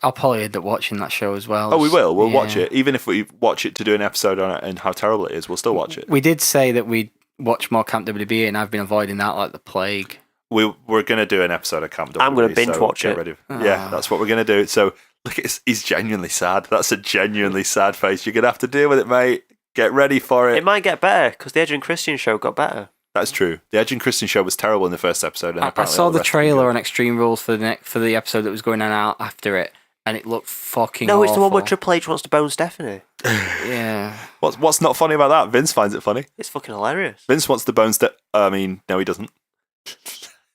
Speaker 4: I'll probably end up watching that show as well.
Speaker 2: Oh, we will. We'll
Speaker 4: Yeah.
Speaker 2: watch it. Even if we watch it to do an episode on it and how terrible it is, we'll still watch it.
Speaker 4: We did say that we'd watch more Camp WWE, and I've been avoiding that like the plague.
Speaker 2: We're going to do an episode of Camp WWE.
Speaker 3: I'm going to binge watch
Speaker 2: get
Speaker 3: it.
Speaker 2: Ready. Yeah, that's what we're going to do. So look, he's genuinely sad. That's a genuinely sad face. You're going to have to deal with it, mate. Get ready for it.
Speaker 3: It might get better because the Edge and Christian show got better.
Speaker 2: That's true. The Edge and Christian show was terrible in the first episode. And
Speaker 4: I saw the trailer on Extreme Rules for the episode that was going on out after it, and it looked fucking
Speaker 3: No, it's the one where
Speaker 4: awful.
Speaker 3: Triple H wants to bone Stephanie.
Speaker 4: Yeah.
Speaker 2: What's not funny about that? Vince finds it funny.
Speaker 3: It's fucking hilarious.
Speaker 2: Vince wants the bones. No, he doesn't.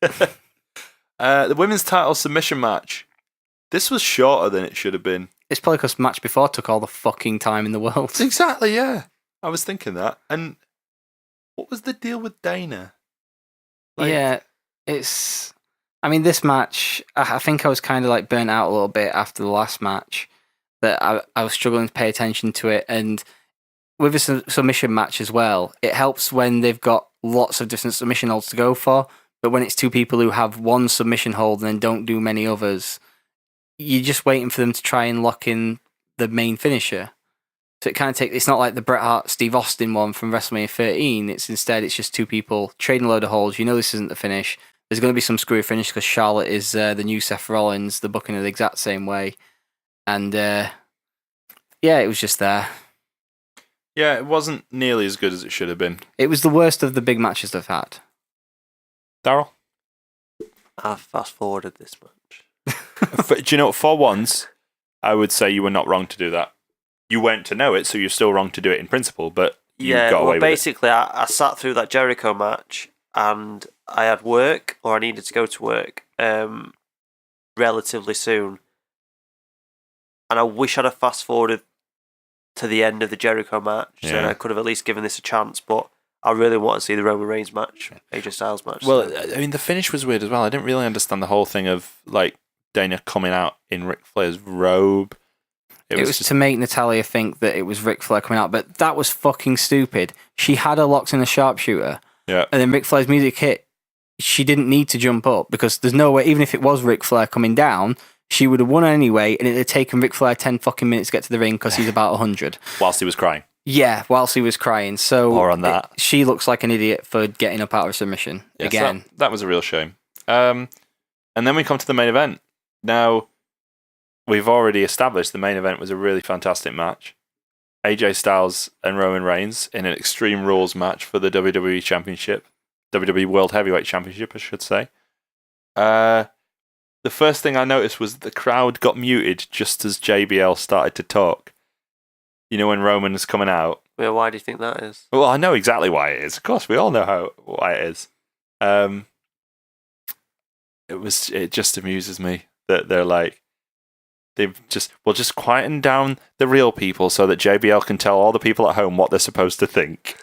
Speaker 2: The women's title submission match. This was shorter than it should have been.
Speaker 4: It's probably because match before took all the fucking time in the world.
Speaker 2: Exactly, yeah. I was thinking that. And what was the deal with Dana?
Speaker 4: Yeah, it's... I mean, this match, I think I was kind of like burnt out a little bit after the last match, that I was struggling to pay attention to it. And with a submission match as well, it helps when they've got lots of different submission holds to go for, but when it's two people who have one submission hold and then don't do many others, you're just waiting for them to try and lock in the main finisher. So it kind of takes... It's not like the Bret Hart Steve Austin one from WrestleMania 13. It's just two people trading a load of holds. You know this isn't the finish. There's going to be some screwy finish because Charlotte is the new Seth Rollins. The booking it the exact same way. And yeah, it was just there.
Speaker 2: Yeah, it wasn't nearly as good as it should have been.
Speaker 4: It was the worst of the big matches they've had.
Speaker 2: Daryl?
Speaker 3: I fast forwarded this match.
Speaker 2: Do you know what? For once, I would say you were not wrong to do that. You went to know it, so you're still wrong to do it in principle, but you got away with it.
Speaker 3: Basically, I sat through that Jericho match and I had work, or I needed to go to work relatively soon. And I wish I'd have fast forwarded to the end of the Jericho match, so
Speaker 2: Yeah.
Speaker 3: I could have at least given this a chance, but I really want to see the Roman Reigns match, AJ Styles match.
Speaker 2: Well,
Speaker 3: so.
Speaker 2: I mean, the finish was weird as well. I didn't really understand the whole thing of, like, Dana coming out in Ric Flair's robe.
Speaker 4: It was to make Natalya think that it was Ric Flair coming out, but that was fucking stupid. She had her locked in a sharpshooter,
Speaker 2: Yeah.
Speaker 4: and then Ric Flair's music hit. She didn't need to jump up because there's no way, even if it was Ric Flair coming down, she would have won anyway, and it had taken Ric Flair 10 fucking minutes to get to the ring because he's about 100.
Speaker 2: Whilst he was crying.
Speaker 4: Yeah, whilst he was crying. So
Speaker 2: More on that.
Speaker 4: she looks like an idiot for getting up out of submission
Speaker 2: Yes,
Speaker 4: again.
Speaker 2: that was a real shame. And then we come to the main event. Now, we've already established the main event was a really fantastic match. AJ Styles and Roman Reigns in an Extreme Rules match for the WWE Championship. WWE World Heavyweight Championship, I should say. The first thing I noticed was the crowd got muted just as JBL started to talk. You know, when Roman was coming out.
Speaker 3: Yeah, why do you think that is?
Speaker 2: Well, I know exactly why it is. Of course, we all know why it is. It just amuses me that they're like, we'll just quieten down the real people so that JBL can tell all the people at home what they're supposed to think.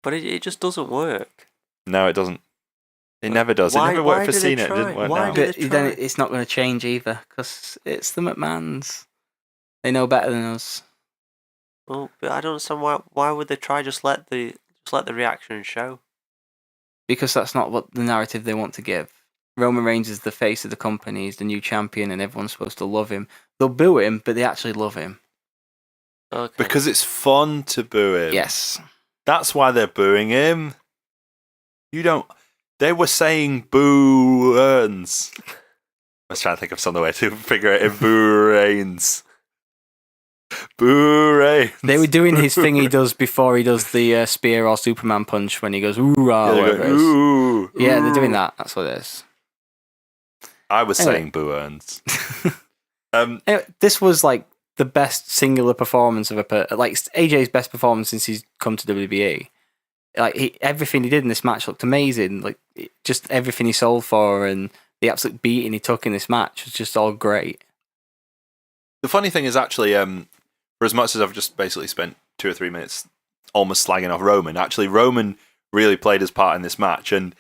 Speaker 3: But it just doesn't work.
Speaker 2: No, it doesn't. It never does. It never worked for Cena. It didn't work now.
Speaker 4: But then it's not going to change either because it's the McMahons. They know better than us.
Speaker 3: Well, but I don't understand why would they try just let the reaction show?
Speaker 4: Because that's not what the narrative they want to give. Roman Reigns is the face of the company, he's the new champion, and everyone's supposed to love him. They'll boo him, but they actually love him.
Speaker 3: Okay.
Speaker 2: Because it's fun to boo him.
Speaker 4: Yes.
Speaker 2: That's why they're booing him. They were saying boo Earns. I was trying to think of some other way to figure it in. Boo Reigns. Boo Reigns.
Speaker 4: They were doing his thing he does before he does the spear or Superman punch when he goes, ooh,
Speaker 2: Yeah, they're
Speaker 4: whatever
Speaker 2: going,
Speaker 4: it is.
Speaker 2: ooh,
Speaker 4: Yeah, they're
Speaker 2: ooh.
Speaker 4: doing that. That's what it is.
Speaker 2: I was
Speaker 4: Anyway.
Speaker 2: saying boo Earns.
Speaker 4: Anyway, this was like the best singular performance of like AJ's best performance since he's come to WWE. like everything he did in this match looked amazing. Like just everything he sold for and the absolute beating he took in this match was just all great.
Speaker 2: The funny thing is actually, for as much as I've just basically spent 2 or 3 minutes almost slagging off Roman, actually Roman really played his part in this match, and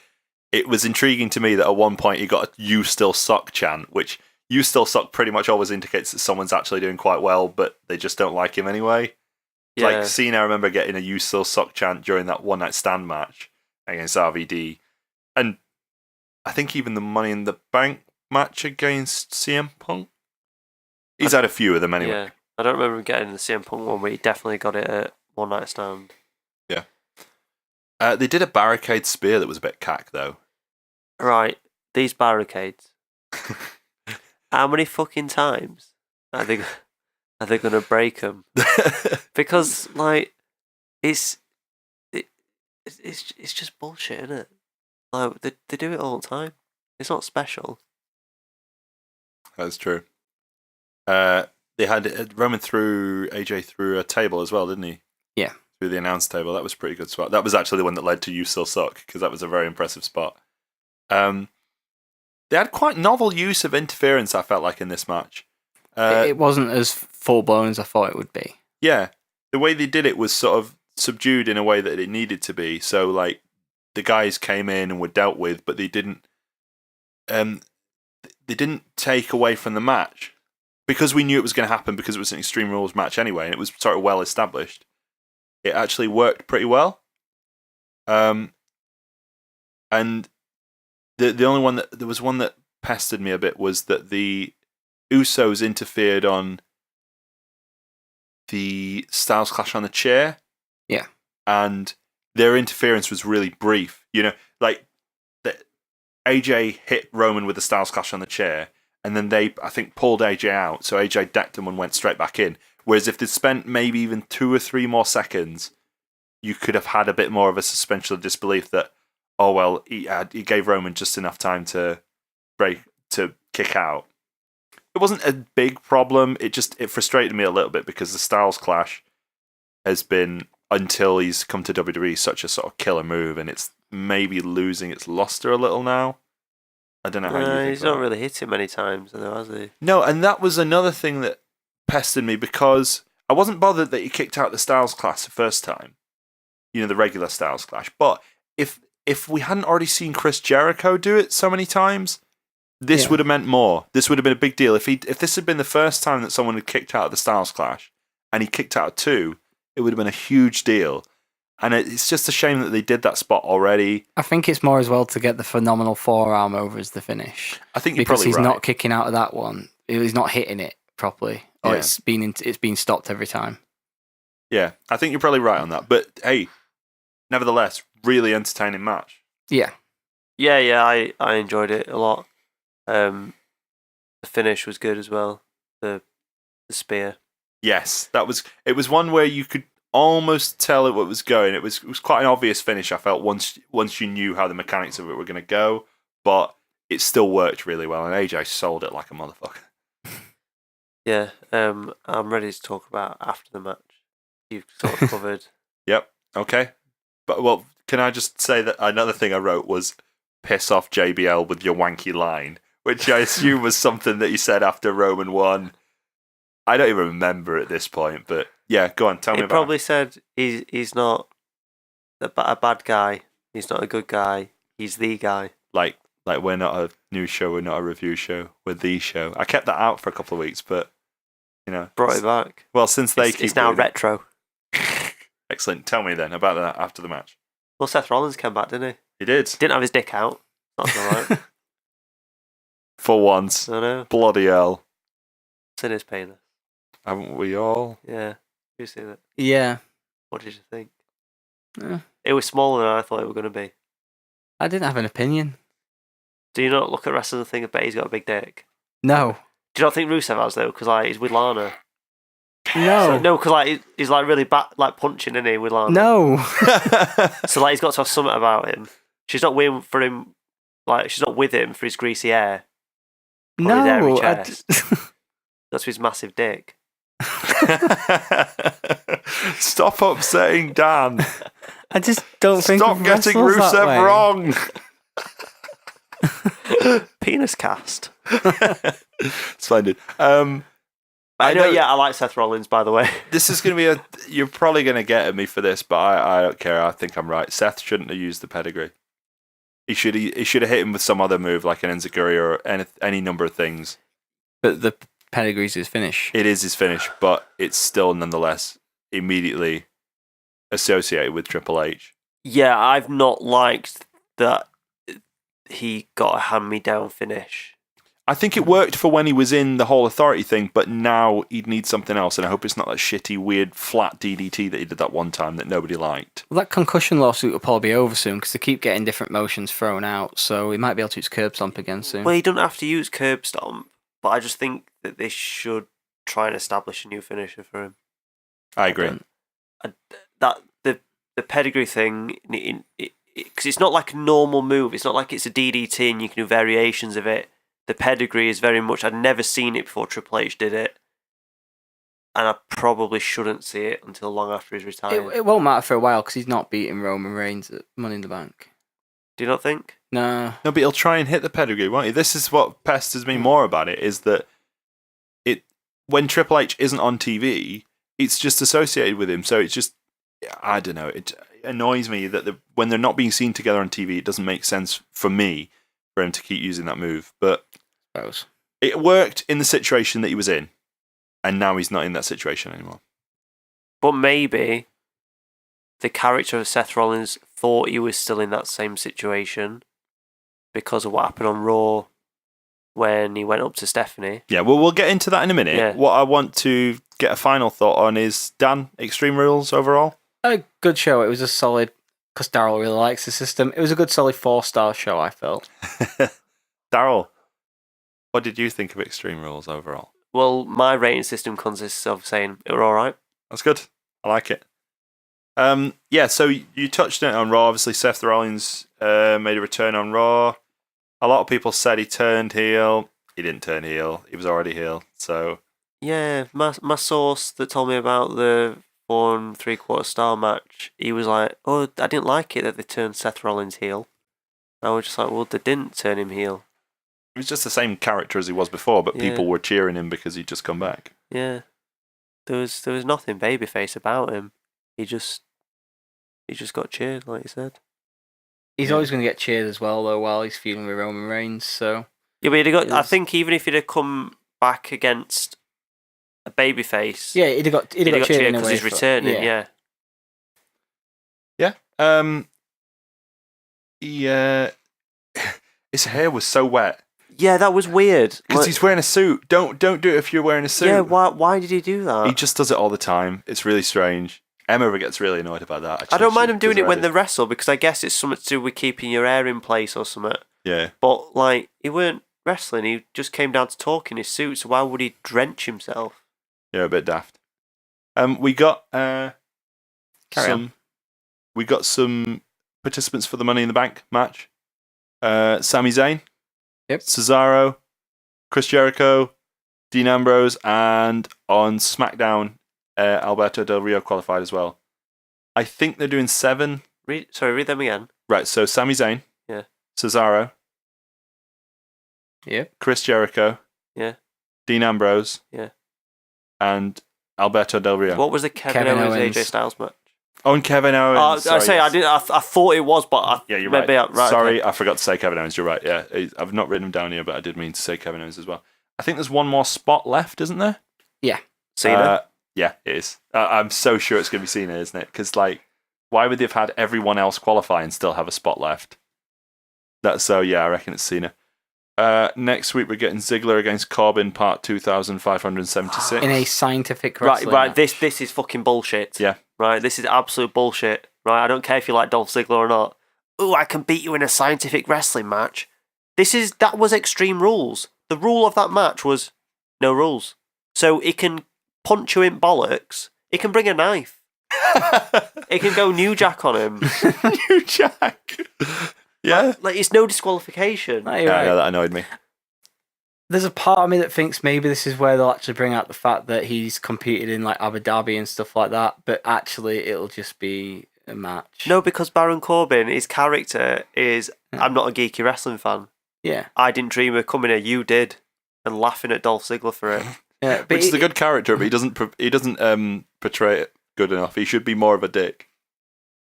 Speaker 2: it was intriguing to me that at one point he got a "You Still Suck" chant, which "You Still Suck" pretty much always indicates that someone's actually doing quite well, but they just don't like him anyway.
Speaker 3: Yeah.
Speaker 2: Like Cena, I remember getting a "You Still Suck" chant during that One Night Stand match against RVD, and I think even the Money in the Bank match against CM Punk. He's had a few of them anyway.
Speaker 3: Yeah, I don't remember him getting the CM Punk one, but he definitely got it at One Night Stand.
Speaker 2: Yeah. They did a barricade spear that was a bit cack, though.
Speaker 3: Right, these barricades. How many fucking times are they going to break them? Because like, it's just bullshit, isn't it? Like they do it all the time. It's not special.
Speaker 2: That's true. They had Roman threw AJ through a table as well, didn't he?
Speaker 4: Yeah.
Speaker 2: Through the announce table. That was a pretty good spot. That was actually the one that led to "You Still Suck," because that was a very impressive spot. They had quite novel use of interference, I felt like, in this match.
Speaker 4: It wasn't as full blown as I thought it would be.
Speaker 2: Yeah. The way they did it was sort of subdued in a way that it needed to be. So, like, the guys came in and were dealt with, but they didn't take away from the match. Because we knew it was going to happen, because it was an Extreme Rules match anyway, and it was sort of well established. It actually worked pretty well. And the only one there was one that pestered me a bit was that the Usos interfered on the Styles Clash on the chair.
Speaker 4: Yeah.
Speaker 2: And their interference was really brief. You know, like AJ hit Roman with the Styles Clash on the chair, and then they, I think, pulled AJ out. So AJ decked him and went straight back in. Whereas if they'd spent maybe even 2 or 3 more seconds, you could have had a bit more of a suspension of disbelief that, oh well, he gave Roman just enough time to kick out. It wasn't a big problem. It frustrated me a little bit because the Styles Clash has been, until he's come to WWE, such a sort of killer move, and it's maybe losing its luster a little now. I don't know how you think
Speaker 3: He's
Speaker 2: about
Speaker 3: not really hit it many times, though, has he?
Speaker 2: No, and that was another thing that pestered me, because I wasn't bothered that he kicked out the Styles Clash the first time. You know, the regular Styles Clash. But if we hadn't already seen Chris Jericho do it so many times, this would have meant more. This would have been a big deal. If this had been the first time that someone had kicked out of the Styles Clash, and he kicked out 2, it would have been a huge deal. And it's just a shame that they did that spot already.
Speaker 4: I think it's more as well to get the phenomenal forearm over as the finish.
Speaker 2: I think you're
Speaker 4: because
Speaker 2: probably
Speaker 4: he's
Speaker 2: right.
Speaker 4: not kicking out of that one. He's not hitting it properly, or
Speaker 2: Yeah.
Speaker 4: it's been stopped every time.
Speaker 2: Yeah, I think you're probably right on that. But hey, nevertheless, really entertaining match.
Speaker 4: Yeah.
Speaker 3: Yeah, I enjoyed it a lot. The finish was good as well. The spear.
Speaker 2: Yes, it was one where you could almost tell it what was going. It was quite an obvious finish, I felt, once you knew how the mechanics of it were going to go, but it still worked really well, and AJ sold it like a motherfucker.
Speaker 3: Yeah, I'm ready to talk about after the match. You've sort of covered.
Speaker 2: Yep, okay. But, well, can I just say that another thing I wrote was, piss off JBL with your wanky line, which I assume was something that he said after Roman won. I don't even remember at this point, but yeah, go on, tell me
Speaker 3: He
Speaker 2: about
Speaker 3: probably
Speaker 2: it.
Speaker 3: said he's not a bad guy. He's not a good guy. He's the guy.
Speaker 2: Like we're not a news show, we're not a review show, we're the show. I kept that out for a couple of weeks, but, you know.
Speaker 3: Brought it back.
Speaker 2: Well, since they keep
Speaker 3: It's now
Speaker 2: doing it.
Speaker 3: retro.
Speaker 2: Excellent. Tell me then about that after the match.
Speaker 3: Well, Seth Rollins came back, didn't he?
Speaker 2: He did.
Speaker 3: Didn't have his dick out. That's all right.
Speaker 2: For once.
Speaker 3: I know.
Speaker 2: Bloody hell.
Speaker 3: It's in his penis.
Speaker 2: Haven't we all?
Speaker 3: Yeah. You seen it?
Speaker 4: Yeah.
Speaker 3: What did you think?
Speaker 4: Eh,
Speaker 3: It was smaller than I thought it was going to be.
Speaker 4: I didn't have an opinion.
Speaker 3: Do you not look at wrestlers and think, I bet he's got a big dick?
Speaker 4: No.
Speaker 3: Do you not think Rusev has, though? Because like, he's with Lana.
Speaker 4: No.
Speaker 3: No, because like, he's like really like punching, isn't he, with Lana?
Speaker 4: No.
Speaker 3: So like, he's got to have something about him. She's not waiting for him. Like, she's not with him for his greasy hair. Or his hairy
Speaker 4: No.
Speaker 3: chest. That's his massive dick.
Speaker 2: Stop upsetting Dan.
Speaker 4: I just don't think
Speaker 2: Stop
Speaker 4: of
Speaker 2: getting
Speaker 4: wrestlers that way.
Speaker 2: Rusev wrong.
Speaker 3: Penis cast.
Speaker 2: Splendid.
Speaker 3: I know. Yeah, I like Seth Rollins. By the way,
Speaker 2: This is going to be you're probably going to get at me for this, but I don't care. I think I'm right. Seth shouldn't have used the pedigree. He should have hit him with some other move like an enziguri or any number of things.
Speaker 4: But the pedigree's his finish.
Speaker 2: It is his finish, but it's still nonetheless immediately associated with Triple H.
Speaker 3: yeah, I've not liked that he got a hand-me-down finish.
Speaker 2: I think it worked for when he was in the whole authority thing, but now he'd need something else, and I hope it's not that shitty, weird, flat DDT that he did that one time that nobody liked.
Speaker 4: Well, that concussion lawsuit will probably be over soon because they keep getting different motions thrown out, so he might be able to use curb stomp again soon.
Speaker 3: Well, he doesn't have to use curb stomp, but I just think that they should try and establish a new finisher for him.
Speaker 2: I agree.
Speaker 3: That the pedigree thing, because it's not like a normal move. It's not like it's a DDT and you can do variations of it. The pedigree is very much. I'd never seen it before Triple H did it, and I probably shouldn't see it until long after he's retired.
Speaker 4: It won't matter for a while because he's not beating Roman Reigns at Money in the Bank.
Speaker 3: Do you not think?
Speaker 4: No.
Speaker 2: No, but he'll try and hit the pedigree, won't he? This is what pesters me more about it, is that when Triple H isn't on TV, it's just associated with him. So it's just, I don't know, it annoys me that when they're not being seen together on TV, it doesn't make sense for me for him to keep using that move. But it worked in the situation that he was in, and now he's not in that situation anymore.
Speaker 3: But maybe the character of Seth Rollins thought he was still in that same situation because of what happened on Raw when he went up to Stephanie.
Speaker 2: Yeah, well, we'll get into that in a minute.
Speaker 3: Yeah.
Speaker 2: What I want to get a final thought on is, Dan, Extreme Rules overall?
Speaker 4: A good show. It was a solid, because Daryl really likes the system. It was a good solid 4-star show, I felt.
Speaker 2: Daryl, what did you think of Extreme Rules overall?
Speaker 3: Well, my rating system consists of saying it were alright.
Speaker 2: That's good. I like it. Yeah, so you touched on it on Raw. Obviously, Seth Rollins made a return on Raw. A lot of people said he turned heel. He didn't turn heel. He was already heel. So
Speaker 3: Yeah, my source that told me about the 4 3/4 star match, he was like, "Oh, I didn't like it that they turned Seth Rollins heel." I was just like, "Well, they didn't turn him heel."
Speaker 2: he was just the same character as he was before, but
Speaker 3: Yeah.
Speaker 2: people were cheering him because he'd just come back.
Speaker 3: Yeah, there was nothing babyface about him. He just got cheered, like you said.
Speaker 4: He's always going to get cheered as well, though, while he's feuding with Roman Reigns, so...
Speaker 3: Yeah, but I think even if he'd have come back against a babyface,
Speaker 4: Yeah, he'd have got cheered
Speaker 3: because he's returning. Yeah.
Speaker 2: His hair was so wet
Speaker 3: Yeah, that was weird.
Speaker 2: because he's wearing a suit. Don't do it if you're wearing a suit.
Speaker 3: Yeah, why did he do that?
Speaker 2: He just does it all the time. It's really strange. Emma gets really annoyed about that. Actually.
Speaker 3: I don't mind
Speaker 2: She
Speaker 3: him doing
Speaker 2: does
Speaker 3: it when
Speaker 2: already.
Speaker 3: they wrestle because I guess it's something to do with keeping your hair in place or something.
Speaker 2: Yeah.
Speaker 3: But like, he weren't wrestling. He just came down to talk in his suit. So why would he drench himself?
Speaker 2: Yeah, a bit daft. We got
Speaker 4: Carry on.
Speaker 2: we got some participants for the Money in the Bank match. Sami Zayn,
Speaker 4: Yep.
Speaker 2: Cesaro, Chris Jericho, Dean Ambrose, and on SmackDown, Alberto Del Rio qualified as well. I think they're doing 7.
Speaker 3: Read them again.
Speaker 2: Right, so Sami Zayn,
Speaker 3: Yeah.
Speaker 2: Cesaro,
Speaker 4: Yep.
Speaker 2: Chris Jericho,
Speaker 3: Yeah.
Speaker 2: Dean Ambrose,
Speaker 3: Yeah.
Speaker 2: and Alberto Del Rio.
Speaker 3: What was the Kevin
Speaker 4: Kevin
Speaker 3: Owens
Speaker 4: Owens.
Speaker 3: AJ Styles match?
Speaker 2: Oh, and Kevin Owens.
Speaker 3: I say
Speaker 2: yes.
Speaker 3: I thought it was, but
Speaker 2: Yeah, you're
Speaker 3: maybe
Speaker 2: right.
Speaker 3: right.
Speaker 2: Sorry,
Speaker 3: okay.
Speaker 2: I forgot to say Kevin Owens. You're right. Yeah, I've not written him down here, but I did mean to say Kevin Owens as well. I think there's one more spot left, isn't there?
Speaker 3: Cena.
Speaker 2: Yeah, it is. I'm so sure it's going to be Cena, isn't it? Because why would they have had everyone else qualify and still have a spot left? I reckon it's Cena. Next week we're getting Ziggler against Corbin, part 2576.
Speaker 4: In a scientific
Speaker 3: Right,
Speaker 4: wrestling
Speaker 3: right.
Speaker 4: match.
Speaker 3: This is fucking bullshit.
Speaker 2: Yeah.
Speaker 3: Right. This is absolute bullshit. Right. I don't care if you like Dolph Ziggler or not. Oh, I can beat you in a scientific wrestling match. That was Extreme Rules. The rule of that match was no rules. So it can punch you in bollocks. It can bring a knife. It can go New Jack on him.
Speaker 2: New Jack. Yeah.
Speaker 3: Like it's no disqualification.
Speaker 4: No, you're right.
Speaker 2: Yeah, that annoyed me.
Speaker 4: There's a part of me that thinks maybe this is where they'll actually bring out the fact that he's competed in like Abu Dhabi and stuff like that, but actually it'll just be a match.
Speaker 3: No, because Baron Corbin, his character is, I'm not a geeky wrestling fan.
Speaker 4: Yeah.
Speaker 3: I didn't dream of coming here, you did. And laughing at Dolph Ziggler for it.
Speaker 4: Yeah, but
Speaker 2: Which is a good character, but he doesn't portray it good enough. He should be more of a dick.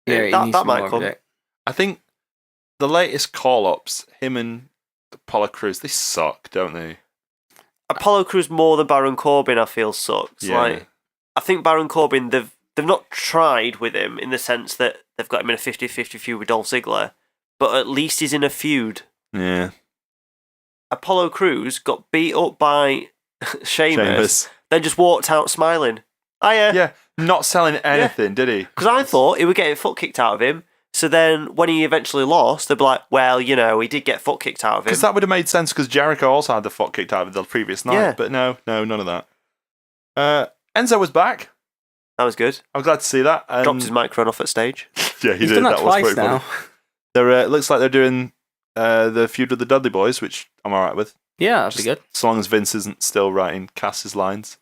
Speaker 4: Yeah, he
Speaker 3: that
Speaker 4: needs to be
Speaker 3: might
Speaker 4: more of a
Speaker 3: come.
Speaker 4: dick.
Speaker 2: I think the latest call-ups, him and Apollo Crews, they suck, don't they?
Speaker 3: Apollo Crews more than Baron Corbin, I feel, sucks.
Speaker 2: Yeah.
Speaker 3: Like, I think Baron Corbin, they've not tried with him in the sense that they've got him in a 50-50 feud with Dolph Ziggler, but at least he's in a feud.
Speaker 2: Yeah.
Speaker 3: Apollo Crews got beat up by Sheamus, then just walked out smiling.
Speaker 2: Yeah, not selling anything, did he?
Speaker 3: Because I thought he would get foot kicked out of him. So then when he eventually lost, they'd be like, well, he did get foot kicked out of him.
Speaker 2: Because that would have made sense because Jericho also had the foot kicked out of him the previous night.
Speaker 3: Yeah.
Speaker 2: But no, none of that. Enzo was back.
Speaker 3: That was good.
Speaker 2: I'm glad to see that.
Speaker 3: Dropped his microphone off at stage.
Speaker 2: Yeah, he
Speaker 4: He's
Speaker 2: did.
Speaker 4: done that
Speaker 2: was
Speaker 4: twice
Speaker 2: pretty
Speaker 4: now.
Speaker 2: funny. It looks like they're doing the feud with the Dudley Boys, which I'm alright with.
Speaker 4: Yeah, that'd be good.
Speaker 2: So long as Vince isn't still writing Cass's lines.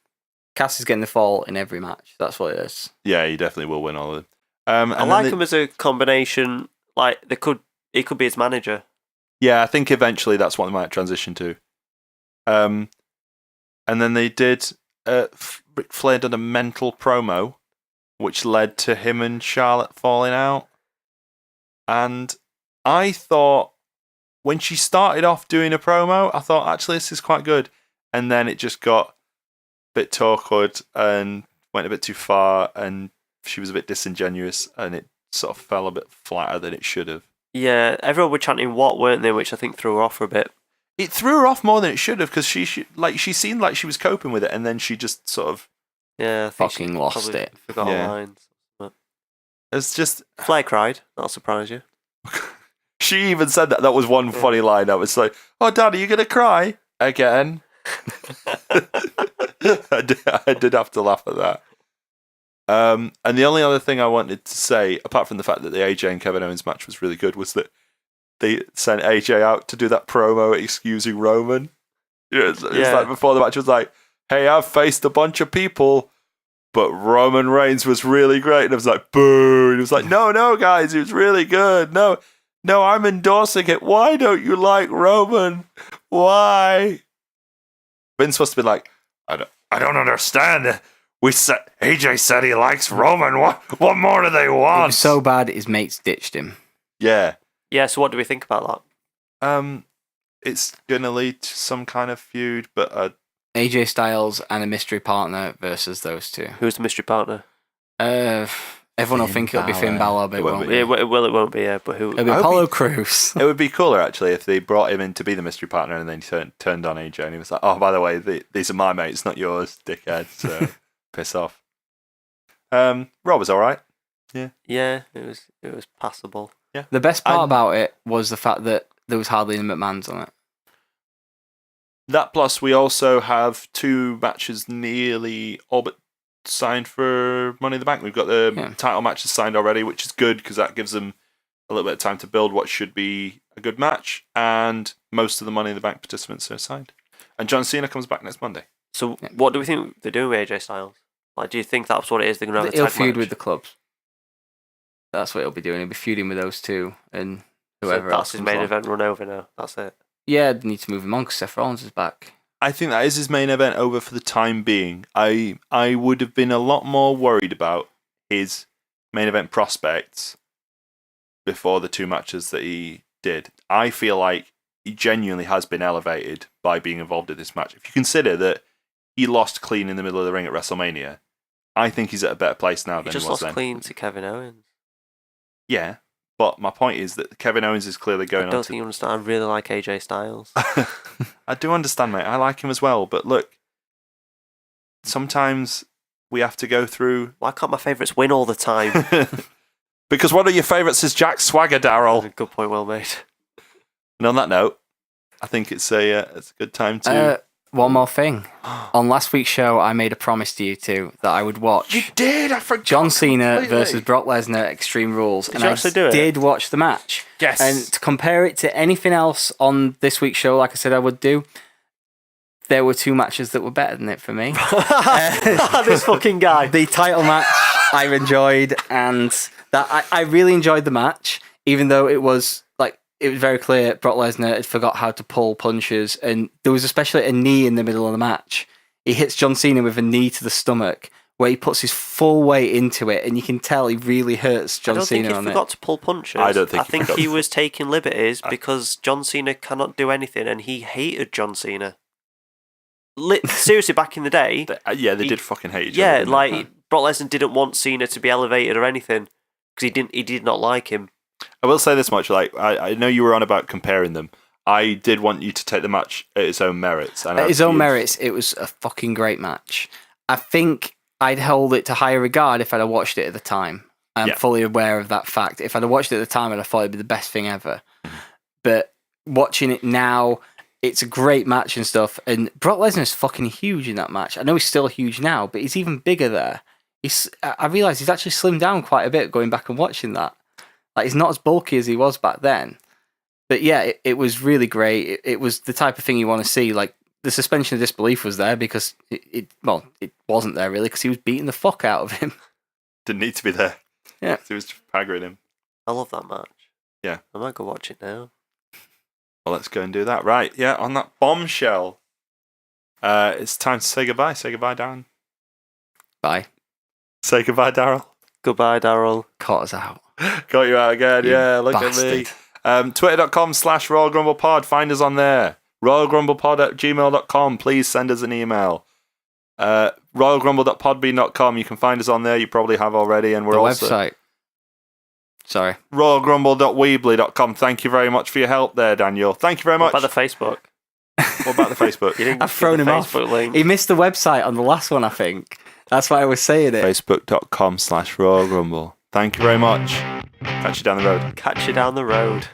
Speaker 4: Cass is getting the fall in every match. That's what it is.
Speaker 2: Yeah, he definitely will win all of them.
Speaker 3: I like him as a combination. Like, he could be his manager.
Speaker 2: Yeah, I think eventually that's what they might transition to. And then they did. Ric Flair did a mental promo, which led to him and Charlotte falling out. And I thought, when she started off doing a promo, I thought, actually, this is quite good. And then it just got a bit awkward and went a bit too far, and she was a bit disingenuous, and it sort of fell a bit flatter than it should have.
Speaker 3: Yeah, everyone were chanting what, weren't they? Which I think threw her off for a bit.
Speaker 2: It threw her off more than it should have, because she seemed like she was coping with it, and then she just sort of...
Speaker 3: Yeah, I think
Speaker 4: Fucking
Speaker 3: she
Speaker 4: lost
Speaker 3: probably
Speaker 4: it.
Speaker 3: Forgot
Speaker 2: Yeah.
Speaker 3: her lines.
Speaker 2: It's just...
Speaker 3: Flair cried. That'll surprise you.
Speaker 2: She even said that. That was one funny line. I was like, oh, Dad, are you going to cry again? I did have to laugh at that. And the only other thing I wanted to say, apart from the fact that the AJ and Kevin Owens match was really good, was that they sent AJ out to do that promo excusing Roman. It's like before the match was like, hey, I've faced a bunch of people, but Roman Reigns was really great. And I was like, boo. And he was like, no, guys, he was really good. No, I'm endorsing it. Why don't you like Roman? Why? Vince must have been like, I don't understand. AJ said he likes Roman. What more do they
Speaker 4: It
Speaker 2: want?
Speaker 4: was so bad his mates ditched him.
Speaker 2: Yeah.
Speaker 3: Yeah, so what do we think about that?
Speaker 2: It's gonna lead to some kind of feud, but
Speaker 4: AJ Styles and a mystery partner versus those two.
Speaker 3: Who's the mystery partner?
Speaker 4: Everyone will think it'll be Finn Balor, but it won't.
Speaker 3: Yeah, well, it won't be, yeah, but who?
Speaker 4: It'll be
Speaker 2: I hope
Speaker 4: Apollo Crews.
Speaker 2: it would be cooler actually if they brought him in to be the mystery partner, and then he turned on AJ, and he was like, "Oh, by the way, these are my mates, not yours, dickhead." So piss off. Raw was all right.
Speaker 3: Yeah, it was passable.
Speaker 2: Yeah.
Speaker 4: The best part about it was the fact that there was hardly any McMahons on it.
Speaker 2: That plus we also have 2 matches nearly all but signed for Money in the Bank. We've got the title matches signed already, which is good because that gives them a little bit of time to build what should be a good match. And most of the Money in the Bank participants are signed. And John Cena comes back next Monday.
Speaker 3: So what do we think they're doing with AJ Styles? Like, do you think that's what it is? They're going to have a
Speaker 4: He'll
Speaker 3: tag
Speaker 4: feud
Speaker 3: match?
Speaker 4: with the clubs. That's what he'll be doing. He'll be feuding with those two and
Speaker 3: So
Speaker 4: whoever else.
Speaker 3: that's his
Speaker 4: comes
Speaker 3: main
Speaker 4: along.
Speaker 3: event run over now. That's it.
Speaker 4: Yeah, they need to move him on because Seth Rollins is back.
Speaker 2: I think that is his main event over for the time being. I would have been a lot more worried about his main event prospects before the 2 matches that he did. I feel like he genuinely has been elevated by being involved in this match. If you consider that he lost clean in the middle of the ring at WrestleMania, I think he's at a better place now
Speaker 3: He
Speaker 2: than
Speaker 3: just
Speaker 2: he was
Speaker 3: lost
Speaker 2: then.
Speaker 3: clean to Kevin Owens.
Speaker 2: Yeah, but my point is that Kevin Owens is clearly going
Speaker 3: I
Speaker 2: on
Speaker 3: don't
Speaker 2: to...
Speaker 3: think you understand. I really like AJ Styles.
Speaker 2: I do understand, mate. I like him as well. But look, sometimes we have to go through...
Speaker 3: Why can't my favourites win all the time?
Speaker 2: Because one of your favourites is Jack Swagger, Daryl.
Speaker 3: Good point, well made.
Speaker 2: And on that note, I think it's a good time to...
Speaker 4: One more thing. On last week's show, I made a promise to you two that I would watch
Speaker 2: You did? I forgot.
Speaker 4: John Cena
Speaker 2: completely.
Speaker 4: versus Brock Lesnar Extreme Rules.
Speaker 3: Did you actually do it?
Speaker 4: Did watch the match.
Speaker 2: Yes.
Speaker 4: And to compare it to anything else on this week's show, like I said I would do, there were 2 matches that were better than it for me.
Speaker 3: This fucking guy.
Speaker 4: The title match I enjoyed, and that I really enjoyed the match, even though it was very clear Brock Lesnar had forgot how to pull punches, and there was especially a knee in the middle of the match. He hits John Cena with a knee to the stomach, where he puts his full weight into it, and you can tell he really hurts John Cena on it.
Speaker 3: I don't think he forgot to pull punches.
Speaker 2: I don't think
Speaker 3: I think he was taking liberties because John Cena cannot do anything, and he hated John Cena. Seriously, back in the day...
Speaker 2: They did fucking hate each
Speaker 3: other.
Speaker 2: other.
Speaker 3: Yeah, Brock Lesnar didn't want Cena to be elevated or anything, because he did not like him.
Speaker 2: I will say this much, I know you were on about comparing them. I did want you to take the match at its own merits.
Speaker 4: At its own merits, it was a fucking great match. I think I'd hold it to higher regard if I'd have watched it at the time. I'm fully aware of that fact. If I'd have watched it at the time, I'd have thought it'd be the best thing ever. But watching it now, it's a great match and stuff. And Brock Lesnar's fucking huge in that match. I know he's still huge now, but he's even bigger there. I realise he's actually slimmed down quite a bit going back and watching that. He's not as bulky as he was back then. But yeah, it was really great. It was the type of thing you want to see. The suspension of disbelief was there because it wasn't there really because he was beating the fuck out of him.
Speaker 2: Didn't need to be there.
Speaker 4: Yeah.
Speaker 2: He was just paggering him.
Speaker 3: I love that match.
Speaker 2: Yeah.
Speaker 3: I might go watch it now.
Speaker 2: Well, let's go and do that. Right, yeah, on that bombshell. It's time to say goodbye. Say goodbye, Darren.
Speaker 4: Bye.
Speaker 2: Say goodbye, Daryl.
Speaker 3: Goodbye, Daryl.
Speaker 4: Caught us out.
Speaker 2: Got you out again. Yeah, look
Speaker 4: bastard.
Speaker 2: at me. Twitter.com/RoyalGrumblePod. Find us on there. RoyalGrumblePod@gmail.com. Please send us an email. RoyalGrumble.podbean.com. You can find us on there. You probably have already. And we're
Speaker 4: the
Speaker 2: also...
Speaker 4: website. Sorry.
Speaker 2: RoyalGrumble.weebly.com. Thank you very much for your help there, Daniel. Thank you very much.
Speaker 3: What about the Facebook?
Speaker 2: What about the Facebook?
Speaker 4: I've thrown him off.
Speaker 3: Link.
Speaker 4: He missed the website on the last one, I think. That's why I was saying it.
Speaker 2: Facebook.com/RoyalGrumble. Thank you very much. Catch you down the road.
Speaker 3: Catch you down the road.